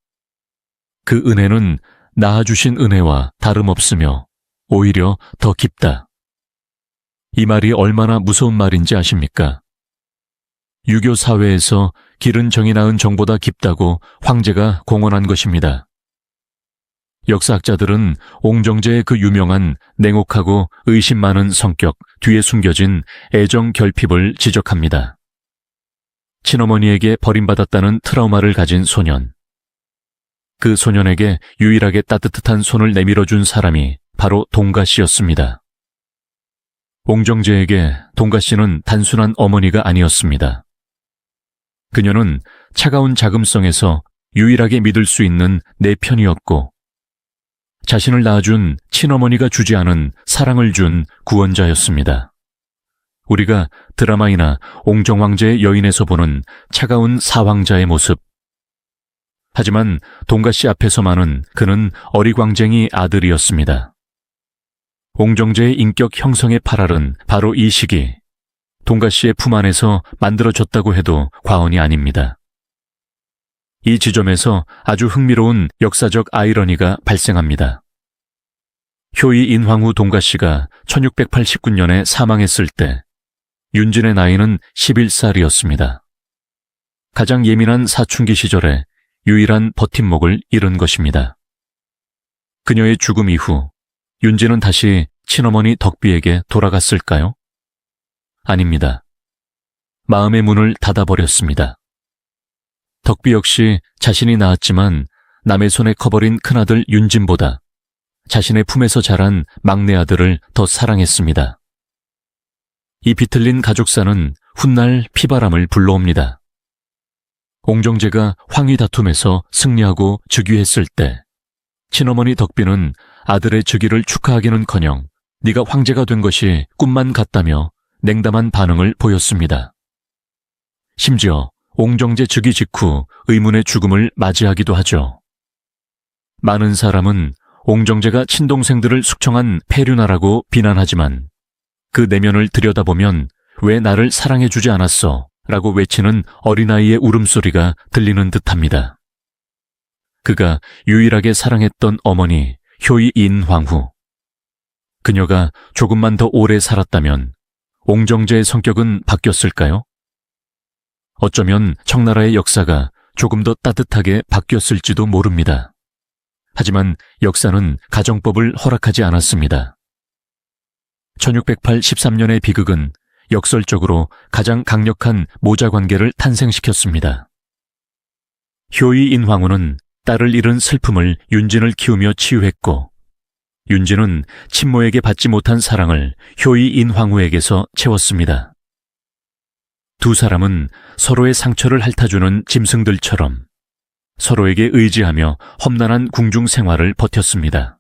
[SPEAKER 1] 그 은혜는 낳아주신 은혜와 다름없으며 오히려 더 깊다. 이 말이 얼마나 무서운 말인지 아십니까? 유교 사회에서 기른 정이 낳은 정보다 깊다고 황제가 공언한 것입니다. 역사학자들은 옹정제의 그 유명한 냉혹하고 의심 많은 성격 뒤에 숨겨진 애정 결핍을 지적합니다. 친어머니에게 버림받았다는 트라우마를 가진 소년. 그 소년에게 유일하게 따뜻한 손을 내밀어준 사람이 바로 동가씨였습니다. 옹정제에게 동가씨는 단순한 어머니가 아니었습니다. 그녀는 차가운 자금성에서 유일하게 믿을 수 있는 내 편이었고 자신을 낳아준 친어머니가 주지 않은 사랑을 준 구원자였습니다. 우리가 드라마이나 옹정황제의 여인에서 보는 차가운 사황자의 모습. 하지만 동가씨 앞에서만은 그는 어리광쟁이 아들이었습니다. 옹정제의 인격 형성의 발알은 바로 이 시기 동가씨의 품 안에서 만들어졌다고 해도 과언이 아닙니다. 이 지점에서 아주 흥미로운 역사적 아이러니가 발생합니다. 효의 인황후 동가씨가 1689년에 사망했을 때 윤진의 나이는 11살이었습니다. 가장 예민한 사춘기 시절에 유일한 버팀목을 잃은 것입니다. 그녀의 죽음 이후 윤진은 다시 친어머니 덕비에게 돌아갔을까요? 아닙니다. 마음의 문을 닫아버렸습니다. 덕비 역시 자신이 낳았지만 남의 손에 커버린 큰아들 윤진보다 자신의 품에서 자란 막내 아들을 더 사랑했습니다. 이 비틀린 가족사는 훗날 피바람을 불러옵니다. 옹정제가 황위 다툼에서 승리하고 즉위했을 때 친어머니 덕비는 아들의 즉위를 축하하기는커녕 네가 황제가 된 것이 꿈만 같다며 냉담한 반응을 보였습니다. 심지어 옹정제 즉위 직후 의문의 죽음을 맞이하기도 하죠. 많은 사람은 옹정제가 친동생들을 숙청한 폐륜아라고 비난하지만 그 내면을 들여다보면 왜 나를 사랑해주지 않았어? 라고 외치는 어린아이의 울음소리가 들리는 듯합니다. 그가 유일하게 사랑했던 어머니 효의 인황후. 그녀가 조금만 더 오래 살았다면 옹정제의 성격은 바뀌었을까요? 어쩌면 청나라의 역사가 조금 더 따뜻하게 바뀌었을지도 모릅니다. 하지만 역사는 가정법을 허락하지 않았습니다. 1608 13년의 비극은 역설적으로 가장 강력한 모자관계를 탄생시켰습니다. 효의 인황후는 딸을 잃은 슬픔을 윤진을 키우며 치유했고 윤진은 친모에게 받지 못한 사랑을 효의 인황후에게서 채웠습니다. 두 사람은 서로의 상처를 핥아주는 짐승들처럼 서로에게 의지하며 험난한 궁중 생활을 버텼습니다.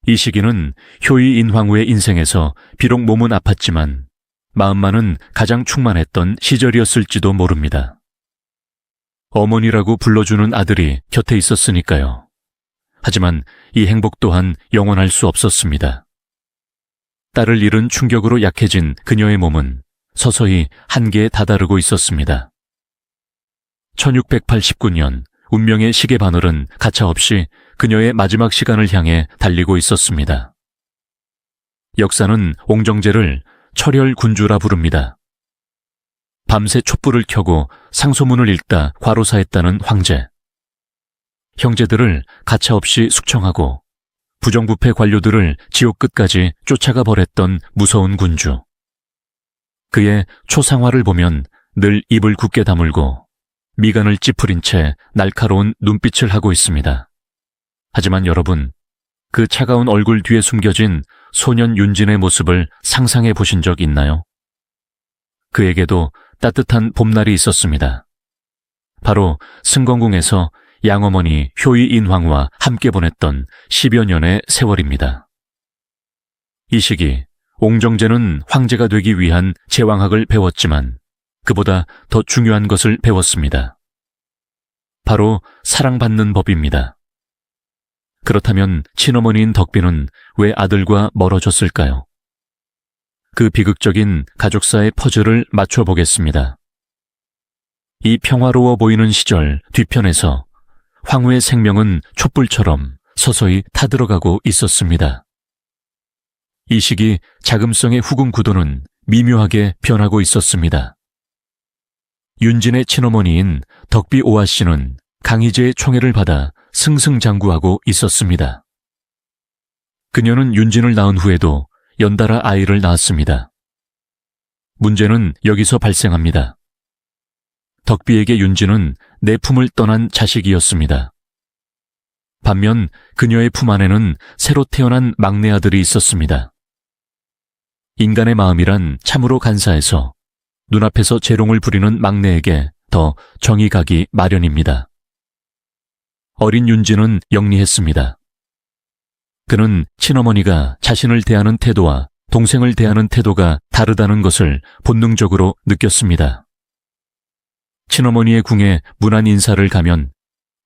[SPEAKER 1] 이 시기는 효의 인황후의 인생에서 비록 몸은 아팠지만 마음만은 가장 충만했던 시절이었을지도 모릅니다. 어머니라고 불러주는 아들이 곁에 있었으니까요. 하지만 이 행복 또한 영원할 수 없었습니다. 딸을 잃은 충격으로 약해진 그녀의 몸은 서서히 한계에 다다르고 있었습니다. 1689년 운명의 시계 바늘은 가차없이 그녀의 마지막 시간을 향해 달리고 있었습니다. 역사는 옹정제를 철혈군주라 부릅니다. 밤새 촛불을 켜고 상소문을 읽다 과로사했다는 황제. 형제들을 가차없이 숙청하고 부정부패 관료들을 지옥 끝까지 쫓아가 버렸던 무서운 군주. 그의 초상화를 보면 늘 입을 굳게 다물고 미간을 찌푸린 채 날카로운 눈빛을 하고 있습니다. 하지만 여러분, 그 차가운 얼굴 뒤에 숨겨진 소년 윤진의 모습을 상상해 보신 적 있나요? 그에게도 따뜻한 봄날이 있었습니다. 바로 승건궁에서 양어머니 효의 인황후와 함께 보냈던 10여 년의 세월입니다. 이 시기 옹정제는 황제가 되기 위한 제왕학을 배웠지만 그보다 더 중요한 것을 배웠습니다. 바로 사랑받는 법입니다. 그렇다면 친어머니인 덕비는 왜 아들과 멀어졌을까요? 그 비극적인 가족사의 퍼즐을 맞춰보겠습니다. 이 평화로워 보이는 시절 뒤편에서 황후의 생명은 촛불처럼 서서히 타들어가고 있었습니다. 이 시기 자금성의 후궁 구도는 미묘하게 변하고 있었습니다. 윤진의 친어머니인 덕비 오아씨는 강희제의 총애를 받아 승승장구하고 있었습니다. 그녀는 윤진을 낳은 후에도 연달아 아이를 낳았습니다. 문제는 여기서 발생합니다. 덕비에게 윤진은 내 품을 떠난 자식이었습니다. 반면 그녀의 품 안에는 새로 태어난 막내 아들이 있었습니다. 인간의 마음이란 참으로 간사해서 눈앞에서 재롱을 부리는 막내에게 더 정이 가기 마련입니다. 어린 윤진은 영리했습니다. 그는 친어머니가 자신을 대하는 태도와 동생을 대하는 태도가 다르다는 것을 본능적으로 느꼈습니다. 친어머니의 궁에 문안 인사를 가면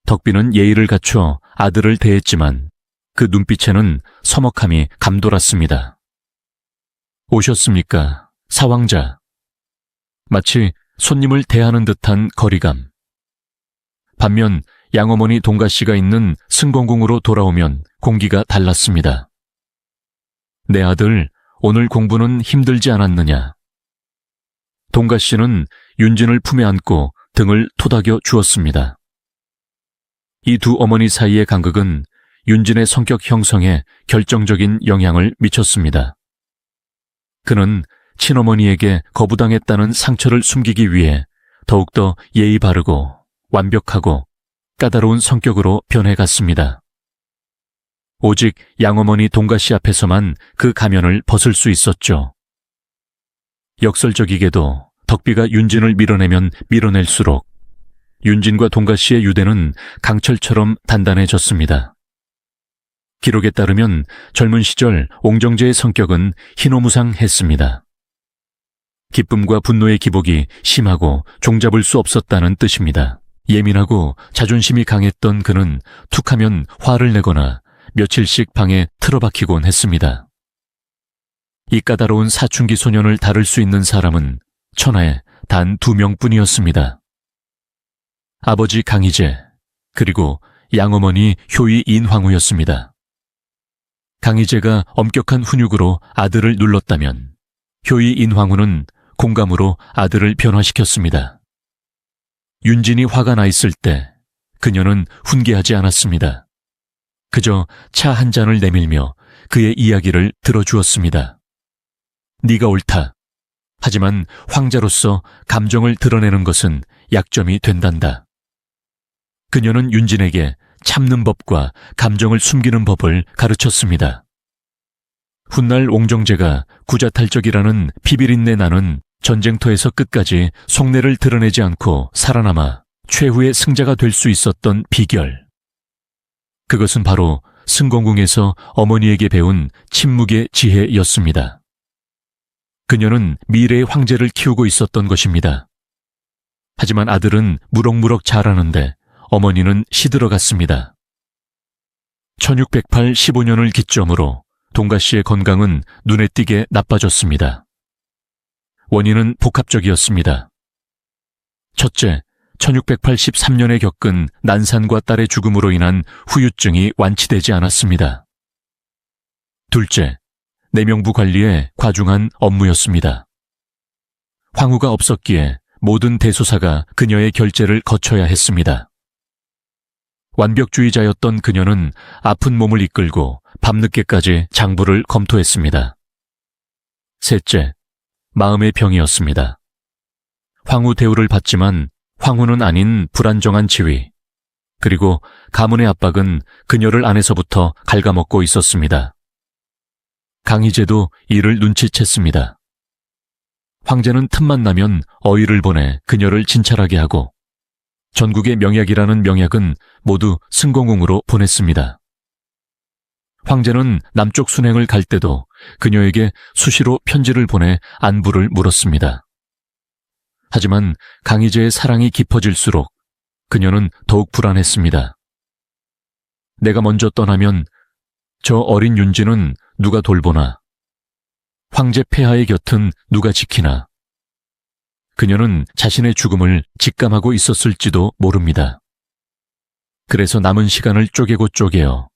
[SPEAKER 1] 덕비는 예의를 갖춰 아들을 대했지만 그 눈빛에는 서먹함이 감돌았습니다. 오셨습니까, 사왕자? 마치 손님을 대하는 듯한 거리감. 반면 양어머니 동가씨가 있는 승공궁으로 돌아오면 공기가 달랐습니다. 내 아들, 오늘 공부는 힘들지 않았느냐? 동가씨는 윤진을 품에 안고 등을 토닥여 주었습니다. 이 두 어머니 사이의 간극은 윤진의 성격 형성에 결정적인 영향을 미쳤습니다. 그는 친어머니에게 거부당했다는 상처를 숨기기 위해 더욱더 예의 바르고 완벽하고 까다로운 성격으로 변해갔습니다. 오직 양어머니 동가씨 앞에서만 그 가면을 벗을 수 있었죠. 역설적이게도 덕비가 윤진을 밀어내면 밀어낼수록 윤진과 동가씨의 유대는 강철처럼 단단해졌습니다. 기록에 따르면 젊은 시절 옹정제의 성격은 희노무상했습니다. 기쁨과 분노의 기복이 심하고 종잡을 수 없었다는 뜻입니다. 예민하고 자존심이 강했던 그는 툭하면 화를 내거나 며칠씩 방에 틀어박히곤 했습니다. 이 까다로운 사춘기 소년을 다룰 수 있는 사람은 천하에 단 2명뿐이었습니다. 아버지 강희제, 그리고 양어머니 효의 인황후였습니다. 강희제가 엄격한 훈육으로 아들을 눌렀다면 효의 인황후는 공감으로 아들을 변화시켰습니다. 윤진이 화가 나 있을 때 그녀는 훈계하지 않았습니다. 그저 차 한 잔을 내밀며 그의 이야기를 들어주었습니다. 네가 옳다. 하지만 황자로서 감정을 드러내는 것은 약점이 된단다. 그녀는 윤진에게 참는 법과 감정을 숨기는 법을 가르쳤습니다. 훗날 옹정제가 구자탈적이라는 피비린내 나는 전쟁터에서 끝까지 속내를 드러내지 않고 살아남아 최후의 승자가 될 수 있었던 비결. 그것은 바로 승공궁에서 어머니에게 배운 침묵의 지혜였습니다. 그녀는 미래의 황제를 키우고 있었던 것입니다. 하지만 아들은 무럭무럭 자라는데 어머니는 시들어갔습니다. 1608 15년을 기점으로 동가씨의 건강은 눈에 띄게 나빠졌습니다. 원인은 복합적이었습니다. 첫째, 1683년에 겪은 난산과 딸의 죽음으로 인한 후유증이 완치되지 않았습니다. 둘째, 내명부 관리에 과중한 업무였습니다. 황후가 없었기에 모든 대소사가 그녀의 결재를 거쳐야 했습니다. 완벽주의자였던 그녀는 아픈 몸을 이끌고 밤늦게까지 장부를 검토했습니다. 셋째, 마음의 병이었습니다. 황후 대우를 받지만 황후는 아닌 불안정한 지위, 그리고 가문의 압박은 그녀를 안에서부터 갉아먹고 있었습니다. 강희제도 이를 눈치챘습니다. 황제는 틈만 나면 어의를 보내 그녀를 진찰하게 하고 전국의 명약이라는 명약은 모두 승공궁으로 보냈습니다. 황제는 남쪽 순행을 갈 때도 그녀에게 수시로 편지를 보내 안부를 물었습니다. 하지만 강희재의 사랑이 깊어질수록 그녀는 더욱 불안했습니다. 내가 먼저 떠나면 저 어린 윤지는 누가 돌보나? 황제 폐하의 곁은 누가 지키나? 그녀는 자신의 죽음을 직감하고 있었을지도 모릅니다. 그래서 남은 시간을 쪼개고 쪼개어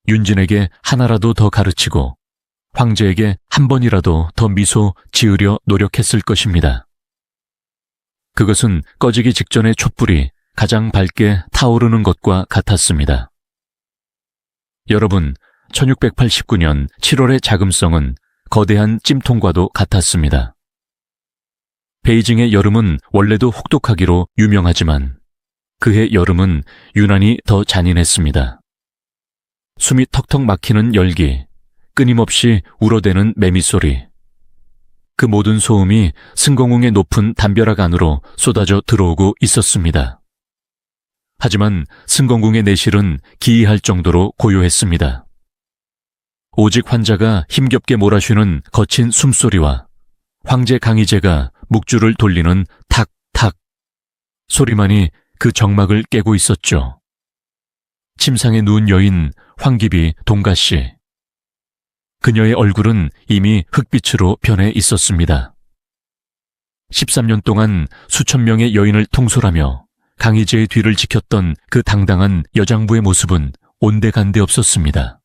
[SPEAKER 1] 윤진에게 하나라도 더 가르치고 황제에게 한 번이라도 더 미소 지으려 노력했을 것입니다. 그것은 꺼지기 직전의 촛불이 가장 밝게 타오르는 것과 같았습니다. 여러분, 1689년 7월의 자금성은 거대한 찜통과도 같았습니다. 베이징의 여름은 원래도 혹독하기로 유명하지만 그해 여름은 유난히 더 잔인했습니다. 숨이 턱턱 막히는 열기, 끊임없이 울어대는 매미소리. 그 모든 소음이 승공궁의 높은 담벼락 안으로 쏟아져 들어오고 있었습니다. 하지만 승공궁의 내실은 기이할 정도로 고요했습니다. 오직 환자가 힘겹게 몰아쉬는 거친 숨소리와 황제 강희재가 묵주를 돌리는 탁탁 소리만이 그 정막을 깨고 있었죠. 침상에 누운 여인 황기비 동가씨. 그녀의 얼굴은 이미 흑빛으로 변해 있었습니다. 13년 동안 수천 명의 여인을 통솔하며 강희재의 뒤를 지켰던 그 당당한 여장부의 모습은 온데간데 없었습니다.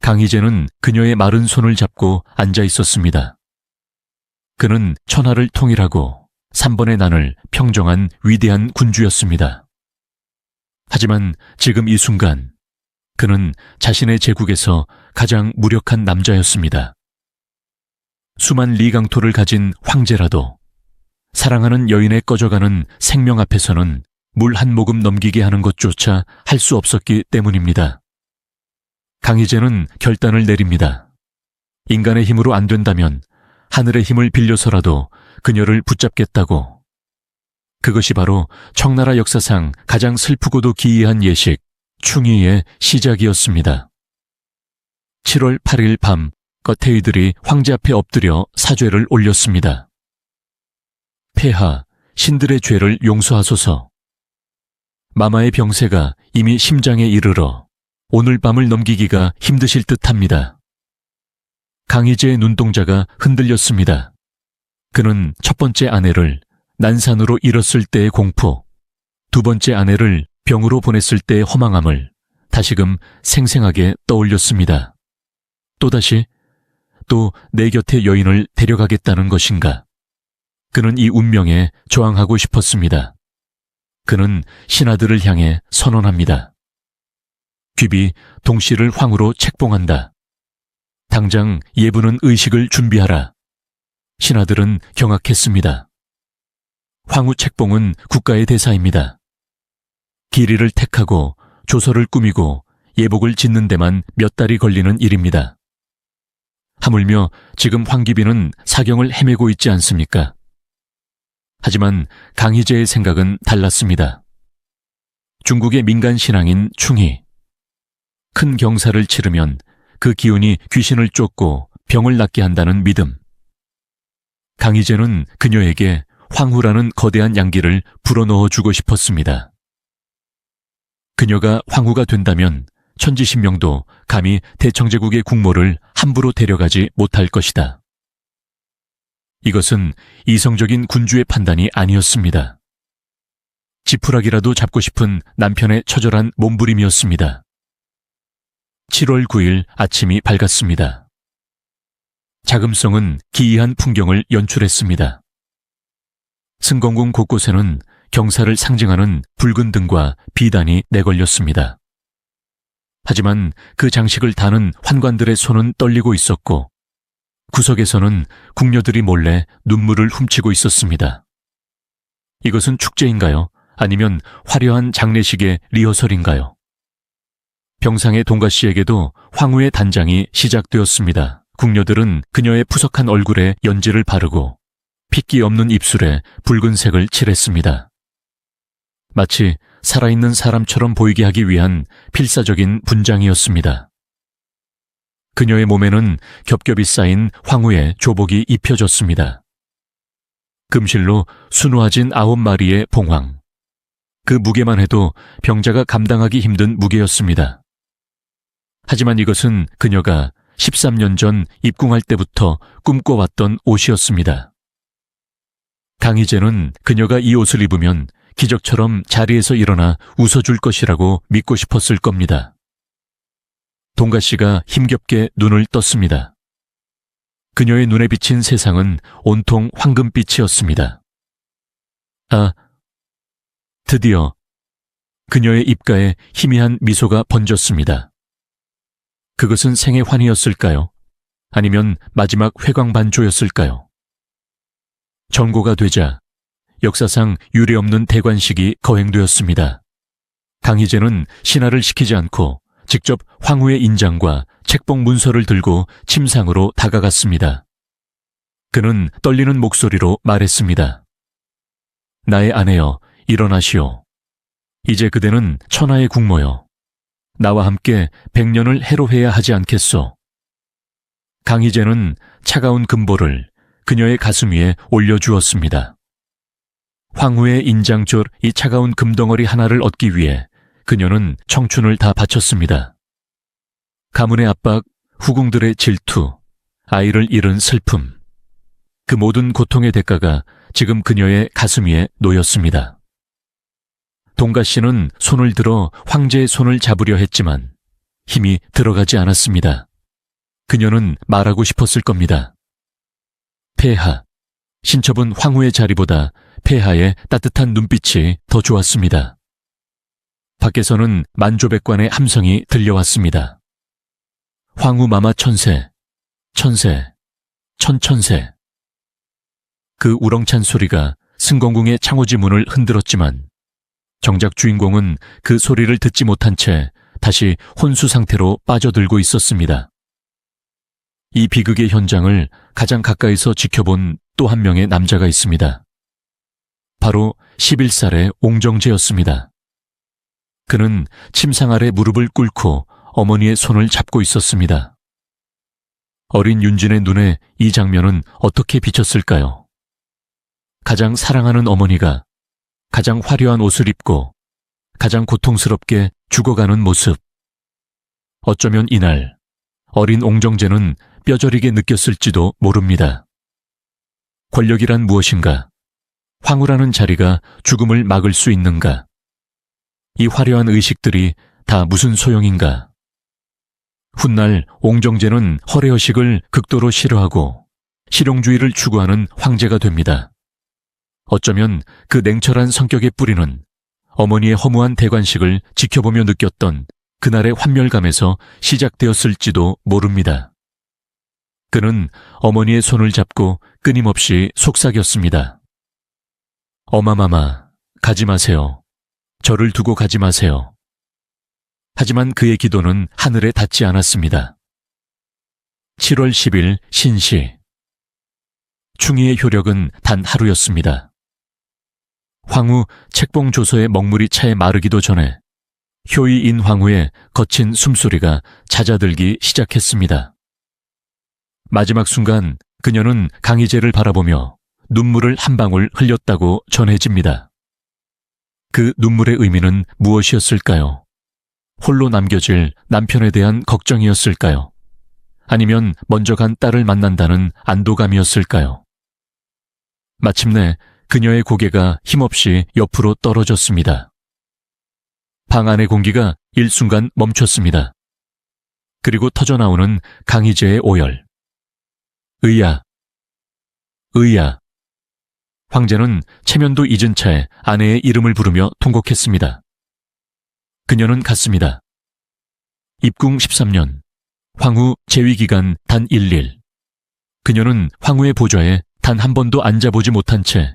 [SPEAKER 1] 강희재는 그녀의 마른 손을 잡고 앉아 있었습니다. 그는 천하를 통일하고 3번의 난을 평정한 위대한 군주였습니다. 하지만 지금 이 순간 그는 자신의 제국에서 가장 무력한 남자였습니다. 수만 리강토를 가진 황제라도 사랑하는 여인의 꺼져가는 생명 앞에서는 물 한 모금 넘기게 하는 것조차 할 수 없었기 때문입니다. 강희재는 결단을 내립니다. 인간의 힘으로 안 된다면 하늘의 힘을 빌려서라도 그녀를 붙잡겠다고. 그것이 바로 청나라 역사상 가장 슬프고도 기이한 예식, 충의의 시작이었습니다. 7월 8일 밤 거태이들이 황제 앞에 엎드려 사죄를 올렸습니다. 폐하, 신들의 죄를 용서하소서. 마마의 병세가 이미 심장에 이르러 오늘 밤을 넘기기가 힘드실 듯합니다. 강희재의 눈동자가 흔들렸습니다. 그는 첫 번째 아내를 난산으로 잃었을 때의 공포, 두 번째 아내를 병으로 보냈을 때의 허망함을 다시금 생생하게 떠올렸습니다. 또다시 또 내 곁에 여인을 데려가겠다는 것인가? 그는 이 운명에 저항하고 싶었습니다. 그는 신하들을 향해 선언합니다. 귀비 동씨를 황후로 책봉한다. 당장 예부는 의식을 준비하라. 신하들은 경악했습니다. 황후 책봉은 국가의 대사입니다. 기리를 택하고 조서를 꾸미고 예복을 짓는 데만 몇 달이 걸리는 일입니다. 하물며 지금 황기비는 사경을 헤매고 있지 않습니까? 하지만 강희재의 생각은 달랐습니다. 중국의 민간 신앙인 충희. 큰 경사를 치르면 그 기운이 귀신을 쫓고 병을 낫게 한다는 믿음. 강희재는 그녀에게 황후라는 거대한 양기를 불어넣어 주고 싶었습니다. 그녀가 황후가 된다면 천지신명도 감히 대청제국의 국모를 함부로 데려가지 못할 것이다. 이것은 이성적인 군주의 판단이 아니었습니다. 지푸라기라도 잡고 싶은 남편의 처절한 몸부림이었습니다. 7월 9일 아침이 밝았습니다. 자금성은 기이한 풍경을 연출했습니다. 승공궁 곳곳에는 경사를 상징하는 붉은 등과 비단이 내걸렸습니다. 하지만 그 장식을 다는 환관들의 손은 떨리고 있었고 구석에서는 궁녀들이 몰래 눈물을 훔치고 있었습니다. 이것은 축제인가요? 아니면 화려한 장례식의 리허설인가요? 병상의 동가씨에게도 황후의 단장이 시작되었습니다. 궁녀들은 그녀의 푸석한 얼굴에 연지를 바르고 핏기 없는 입술에 붉은색을 칠했습니다. 마치 살아있는 사람처럼 보이게 하기 위한 필사적인 분장이었습니다. 그녀의 몸에는 겹겹이 쌓인 황후의 조복이 입혀졌습니다. 금실로 수놓아진 9마리의 봉황. 그 무게만 해도 병자가 감당하기 힘든 무게였습니다. 하지만 이것은 그녀가 13년 전 입궁할 때부터 꿈꿔왔던 옷이었습니다. 강희재는 그녀가 이 옷을 입으면 기적처럼 자리에서 일어나 웃어줄 것이라고 믿고 싶었을 겁니다. 동가 씨가 힘겹게 눈을 떴습니다. 그녀의 눈에 비친 세상은 온통 황금빛이었습니다. 아, 드디어 그녀의 입가에 희미한 미소가 번졌습니다. 그것은 생의 환희였을까요? 아니면 마지막 회광반조였을까요? 전고가 되자 역사상 유례없는 대관식이 거행되었습니다. 강희재는 신하를 시키지 않고 직접 황후의 인장과 책봉 문서를 들고 침상으로 다가갔습니다. 그는 떨리는 목소리로 말했습니다. 나의 아내여, 일어나시오. 이제 그대는 천하의 국모여. 나와 함께 100년을 해로해야 하지 않겠소. 강희재는 차가운 금보를 그녀의 가슴 위에 올려주었습니다. 황후의 인장졸 이 차가운 금덩어리 하나를 얻기 위해 그녀는 청춘을 다 바쳤습니다. 가문의 압박, 후궁들의 질투, 아이를 잃은 슬픔. 그 모든 고통의 대가가 지금 그녀의 가슴 위에 놓였습니다. 동가 씨는 손을 들어 황제의 손을 잡으려 했지만 힘이 들어가지 않았습니다. 그녀는 말하고 싶었을 겁니다. 폐하, 신첩은 황후의 자리보다 폐하의 따뜻한 눈빛이 더 좋았습니다. 밖에서는 만조백관의 함성이 들려왔습니다. 황후 마마 천세, 천세, 천천세. 그 우렁찬 소리가 승공궁의 창호지 문을 흔들었지만 정작 주인공은 그 소리를 듣지 못한 채 다시 혼수 상태로 빠져들고 있었습니다. 이 비극의 현장을 가장 가까이서 지켜본 또 한 명의 남자가 있습니다. 바로 11살의 옹정제였습니다. 그는 침상 아래 무릎을 꿇고 어머니의 손을 잡고 있었습니다. 어린 윤진의 눈에 이 장면은 어떻게 비쳤을까요? 가장 사랑하는 어머니가 가장 화려한 옷을 입고 가장 고통스럽게 죽어가는 모습. 어쩌면 이날 어린 옹정제는 뼈저리게 느꼈을지도 모릅니다. 권력이란 무엇인가? 황후라는 자리가 죽음을 막을 수 있는가? 이 화려한 의식들이 다 무슨 소용인가? 훗날 옹정제는 허례허식을 극도로 싫어하고 실용주의를 추구하는 황제가 됩니다. 어쩌면 그 냉철한 성격의 뿌리는 어머니의 허무한 대관식을 지켜보며 느꼈던 그날의 환멸감에서 시작되었을지도 모릅니다. 그는 어머니의 손을 잡고 끊임없이 속삭였습니다. 어마마마, 가지 마세요. 저를 두고 가지 마세요. 하지만 그의 기도는 하늘에 닿지 않았습니다. 7월 10일 신시. 충의의 효력은 단 하루였습니다. 황후 책봉 조서의 먹물이 차에 마르기도 전에 효의인 황후의 거친 숨소리가 잦아들기 시작했습니다. 마지막 순간 그녀는 강희재를 바라보며 눈물을 한 방울 흘렸다고 전해집니다. 그 눈물의 의미는 무엇이었을까요? 홀로 남겨질 남편에 대한 걱정이었을까요? 아니면 먼저 간 딸을 만난다는 안도감이었을까요? 마침내 그녀의 고개가 힘없이 옆으로 떨어졌습니다. 방 안의 공기가 일순간 멈췄습니다. 그리고 터져나오는 강희재의 오열. 의야, 의야. 황제는 체면도 잊은 채 아내의 이름을 부르며 통곡했습니다. 그녀는 갔습니다. 입궁 13년, 황후 재위기간 단 1일. 그녀는 황후의 보좌에 단 한 번도 앉아보지 못한 채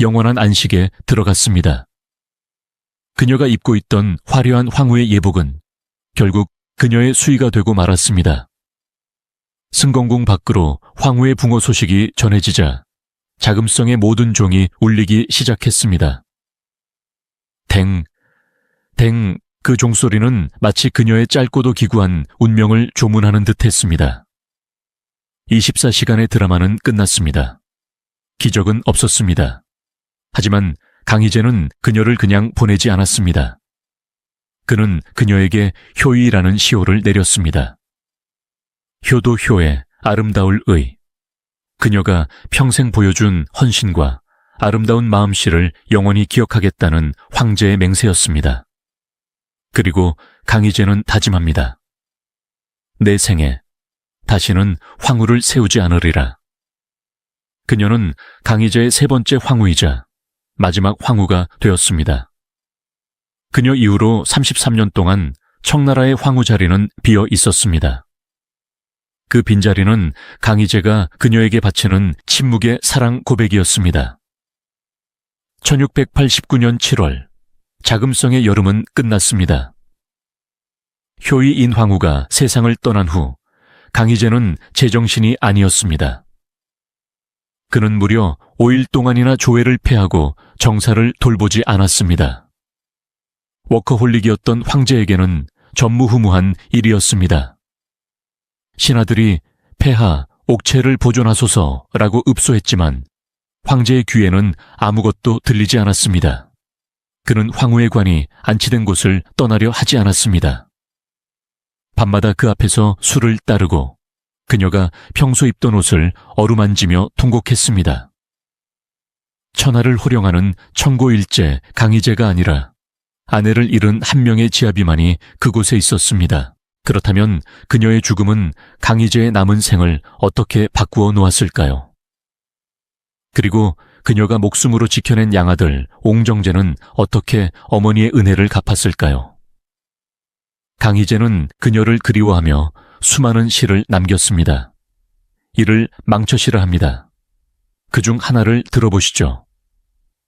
[SPEAKER 1] 영원한 안식에 들어갔습니다. 그녀가 입고 있던 화려한 황후의 예복은 결국 그녀의 수의가 되고 말았습니다. 승공궁 밖으로 황후의 붕어 소식이 전해지자 자금성의 모든 종이 울리기 시작했습니다. 댕, 댕, 그 종소리는 마치 그녀의 짧고도 기구한 운명을 조문하는 듯 했습니다. 24시간의 드라마는 끝났습니다. 기적은 없었습니다. 하지만 강희제는 그녀를 그냥 보내지 않았습니다. 그는 그녀에게 효의라는 시호를 내렸습니다. 효도 효의 아름다울 의. 그녀가 평생 보여준 헌신과 아름다운 마음씨를 영원히 기억하겠다는 황제의 맹세였습니다. 그리고 강희제는 다짐합니다. 내 생에 다시는 황후를 세우지 않으리라. 그녀는 강희제의 세 번째 황후이자 마지막 황후가 되었습니다. 그녀 이후로 33년 동안 청나라의 황후 자리는 비어 있었습니다. 그 빈자리는 강희제가 그녀에게 바치는 침묵의 사랑 고백이었습니다. 1689년 7월, 자금성의 여름은 끝났습니다. 효의인 황후가 세상을 떠난 후 강희제는 제정신이 아니었습니다. 그는 무려 5일 동안이나 조회를 패하고 정사를 돌보지 않았습니다. 워커홀릭이었던 황제에게는 전무후무한 일이었습니다. 신하들이 폐하, 옥체를 보존하소서라고 읍소했지만 황제의 귀에는 아무것도 들리지 않았습니다. 그는 황후의 관이 안치된 곳을 떠나려 하지 않았습니다. 밤마다 그 앞에서 술을 따르고 그녀가 평소 입던 옷을 어루만지며 통곡했습니다. 천하를 호령하는 천고일제 강희제가 아니라 아내를 잃은 한 명의 지아비만이 그곳에 있었습니다. 그렇다면 그녀의 죽음은 강희제의 남은 생을 어떻게 바꾸어 놓았을까요? 그리고 그녀가 목숨으로 지켜낸 양아들 옹정제는 어떻게 어머니의 은혜를 갚았을까요? 강희제는 그녀를 그리워하며 수많은 시를 남겼습니다. 이를 망처시라 합니다. 그중 하나를 들어보시죠.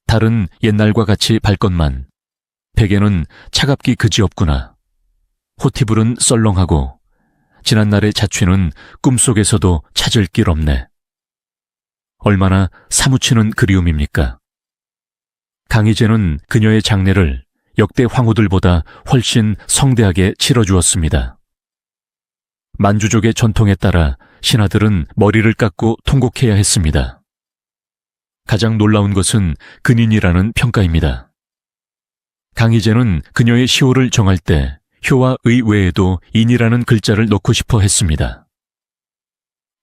[SPEAKER 1] 달은 옛날과 같이 밝건만 베개는 차갑기 그지없구나. 호티불은 썰렁하고 지난날의 자취는 꿈속에서도 찾을 길 없네. 얼마나 사무치는 그리움입니까? 강희제는 그녀의 장례를 역대 황후들보다 훨씬 성대하게 치러주었습니다. 만주족의 전통에 따라 신하들은 머리를 깎고 통곡해야 했습니다. 가장 놀라운 것은 근인이라는 평가입니다. 강희제는 그녀의 시호를 정할 때 효와 의 외에도 인이라는 글자를 넣고 싶어 했습니다.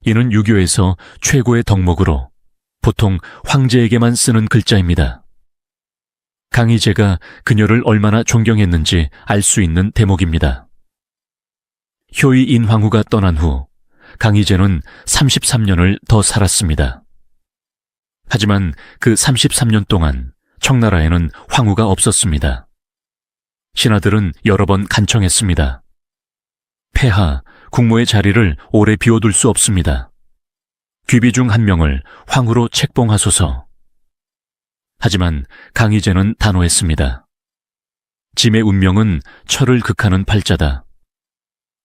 [SPEAKER 1] 이는 유교에서 최고의 덕목으로 보통 황제에게만 쓰는 글자입니다. 강희제가 그녀를 얼마나 존경했는지 알 수 있는 대목입니다. 효의인 황후가 떠난 후 강희제는 33년을 더 살았습니다. 하지만 그 33년 동안 청나라에는 황후가 없었습니다. 신하들은 여러 번 간청했습니다. 폐하, 국모의 자리를 오래 비워둘 수 없습니다. 귀비 중 한 명을 황후로 책봉하소서. 하지만 강희제는 단호했습니다. 짐의 운명은 철을 극하는 팔자다.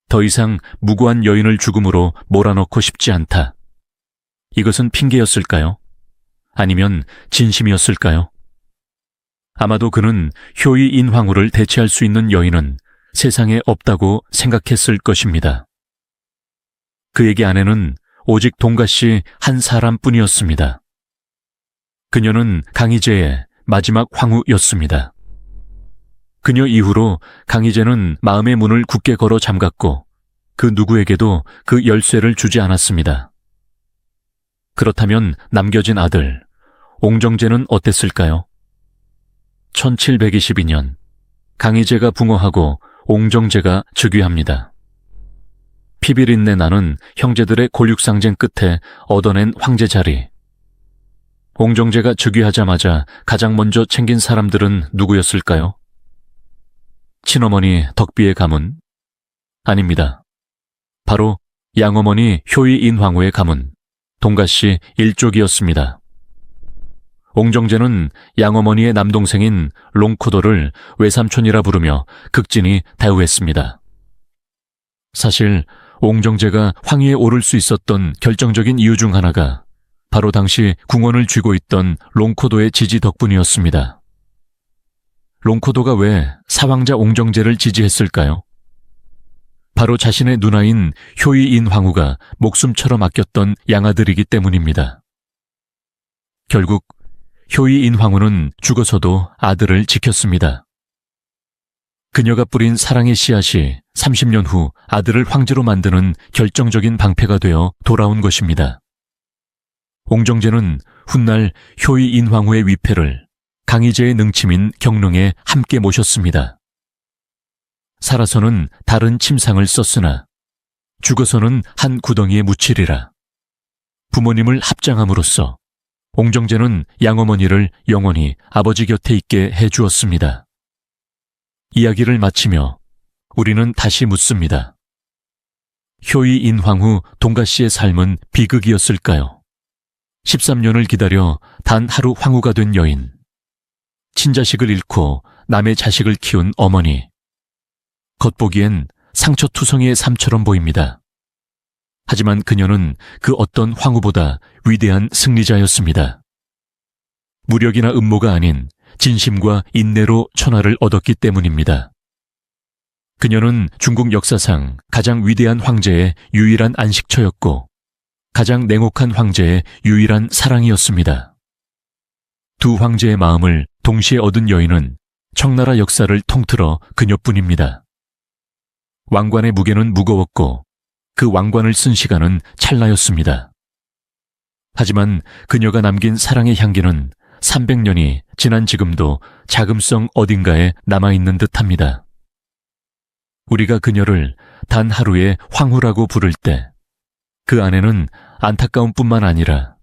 [SPEAKER 1] 더 이상 무고한 여인을 죽음으로 몰아넣고 싶지 않다. 이것은 핑계였을까요? 아니면 진심이었을까요? 아마도 그는 효의인 황후를 대체할 수 있는 여인은 세상에 없다고 생각했을 것입니다. 그에게 아내는 오직 동가씨 한 사람뿐이었습니다. 그녀는 강희제의 마지막 황후였습니다. 그녀 이후로 강희제는 마음의 문을 굳게 걸어 잠갔고 그 누구에게도 그 열쇠를 주지 않았습니다. 그렇다면 남겨진 아들 옹정제는 어땠을까요? 1722년 강희제가 붕어하고 옹정제가 즉위합니다. 피비린내 나는 형제들의 골육상쟁 끝에 얻어낸 황제 자리. 옹정제가 즉위하자마자 가장 먼저 챙긴 사람들은 누구였을까요? 친어머니 덕비의 가문? 아닙니다. 바로 양어머니 효의인 황후의 가문, 동가씨 일족이었습니다. 옹정제는 양어머니의 남동생인 롱코도를 외삼촌이라 부르며 극진히 대우했습니다. 사실 옹정제가 황위에 오를 수 있었던 결정적인 이유 중 하나가 바로 당시 궁원을 쥐고 있던 롱코도의 지지 덕분이었습니다. 롱코도가 왜 사왕자 옹정제를 지지했을까요? 바로 자신의 누나인 효의인 황후가 목숨처럼 아꼈던 양아들이기 때문입니다. 결국 효의 인황후는 죽어서도 아들을 지켰습니다. 그녀가 뿌린 사랑의 씨앗이 30년 후 아들을 황제로 만드는 결정적인 방패가 되어 돌아온 것입니다. 옹정제는 훗날 효의 인황후의 위패를 강희제의 능침인 경릉에 함께 모셨습니다. 살아서는 다른 침상을 썼으나 죽어서는 한 구덩이에 묻히리라. 부모님을 합장함으로써 옹정제는 양어머니를 영원히 아버지 곁에 있게 해주었습니다. 이야기를 마치며 우리는 다시 묻습니다. 효의 인황후 동가씨의 삶은 비극이었을까요? 13년을 기다려 단 하루 황후가 된 여인, 친자식을 잃고 남의 자식을 키운 어머니. 겉보기엔 상처투성이의 삶처럼 보입니다. 하지만 그녀는 그 어떤 황후보다 위대한 승리자였습니다. 무력이나 음모가 아닌 진심과 인내로 천하를 얻었기 때문입니다. 그녀는 중국 역사상 가장 위대한 황제의 유일한 안식처였고 가장 냉혹한 황제의 유일한 사랑이었습니다. 두 황제의 마음을 동시에 얻은 여인은 청나라 역사를 통틀어 그녀뿐입니다. 왕관의 무게는 무거웠고 그 왕관을 쓴 시간은 찰나였습니다. 하지만 그녀가 남긴 사랑의 향기는 300년이 지난 지금도 자금성 어딘가에 남아있는 듯합니다. 우리가 그녀를 단 하루의 황후라고 부를 때 그 안에는 안타까움뿐만 아니라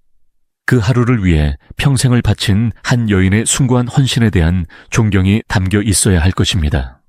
[SPEAKER 1] 그 하루를 위해 평생을 바친 한 여인의 숭고한 헌신에 대한 존경이 담겨 있어야 할 것입니다.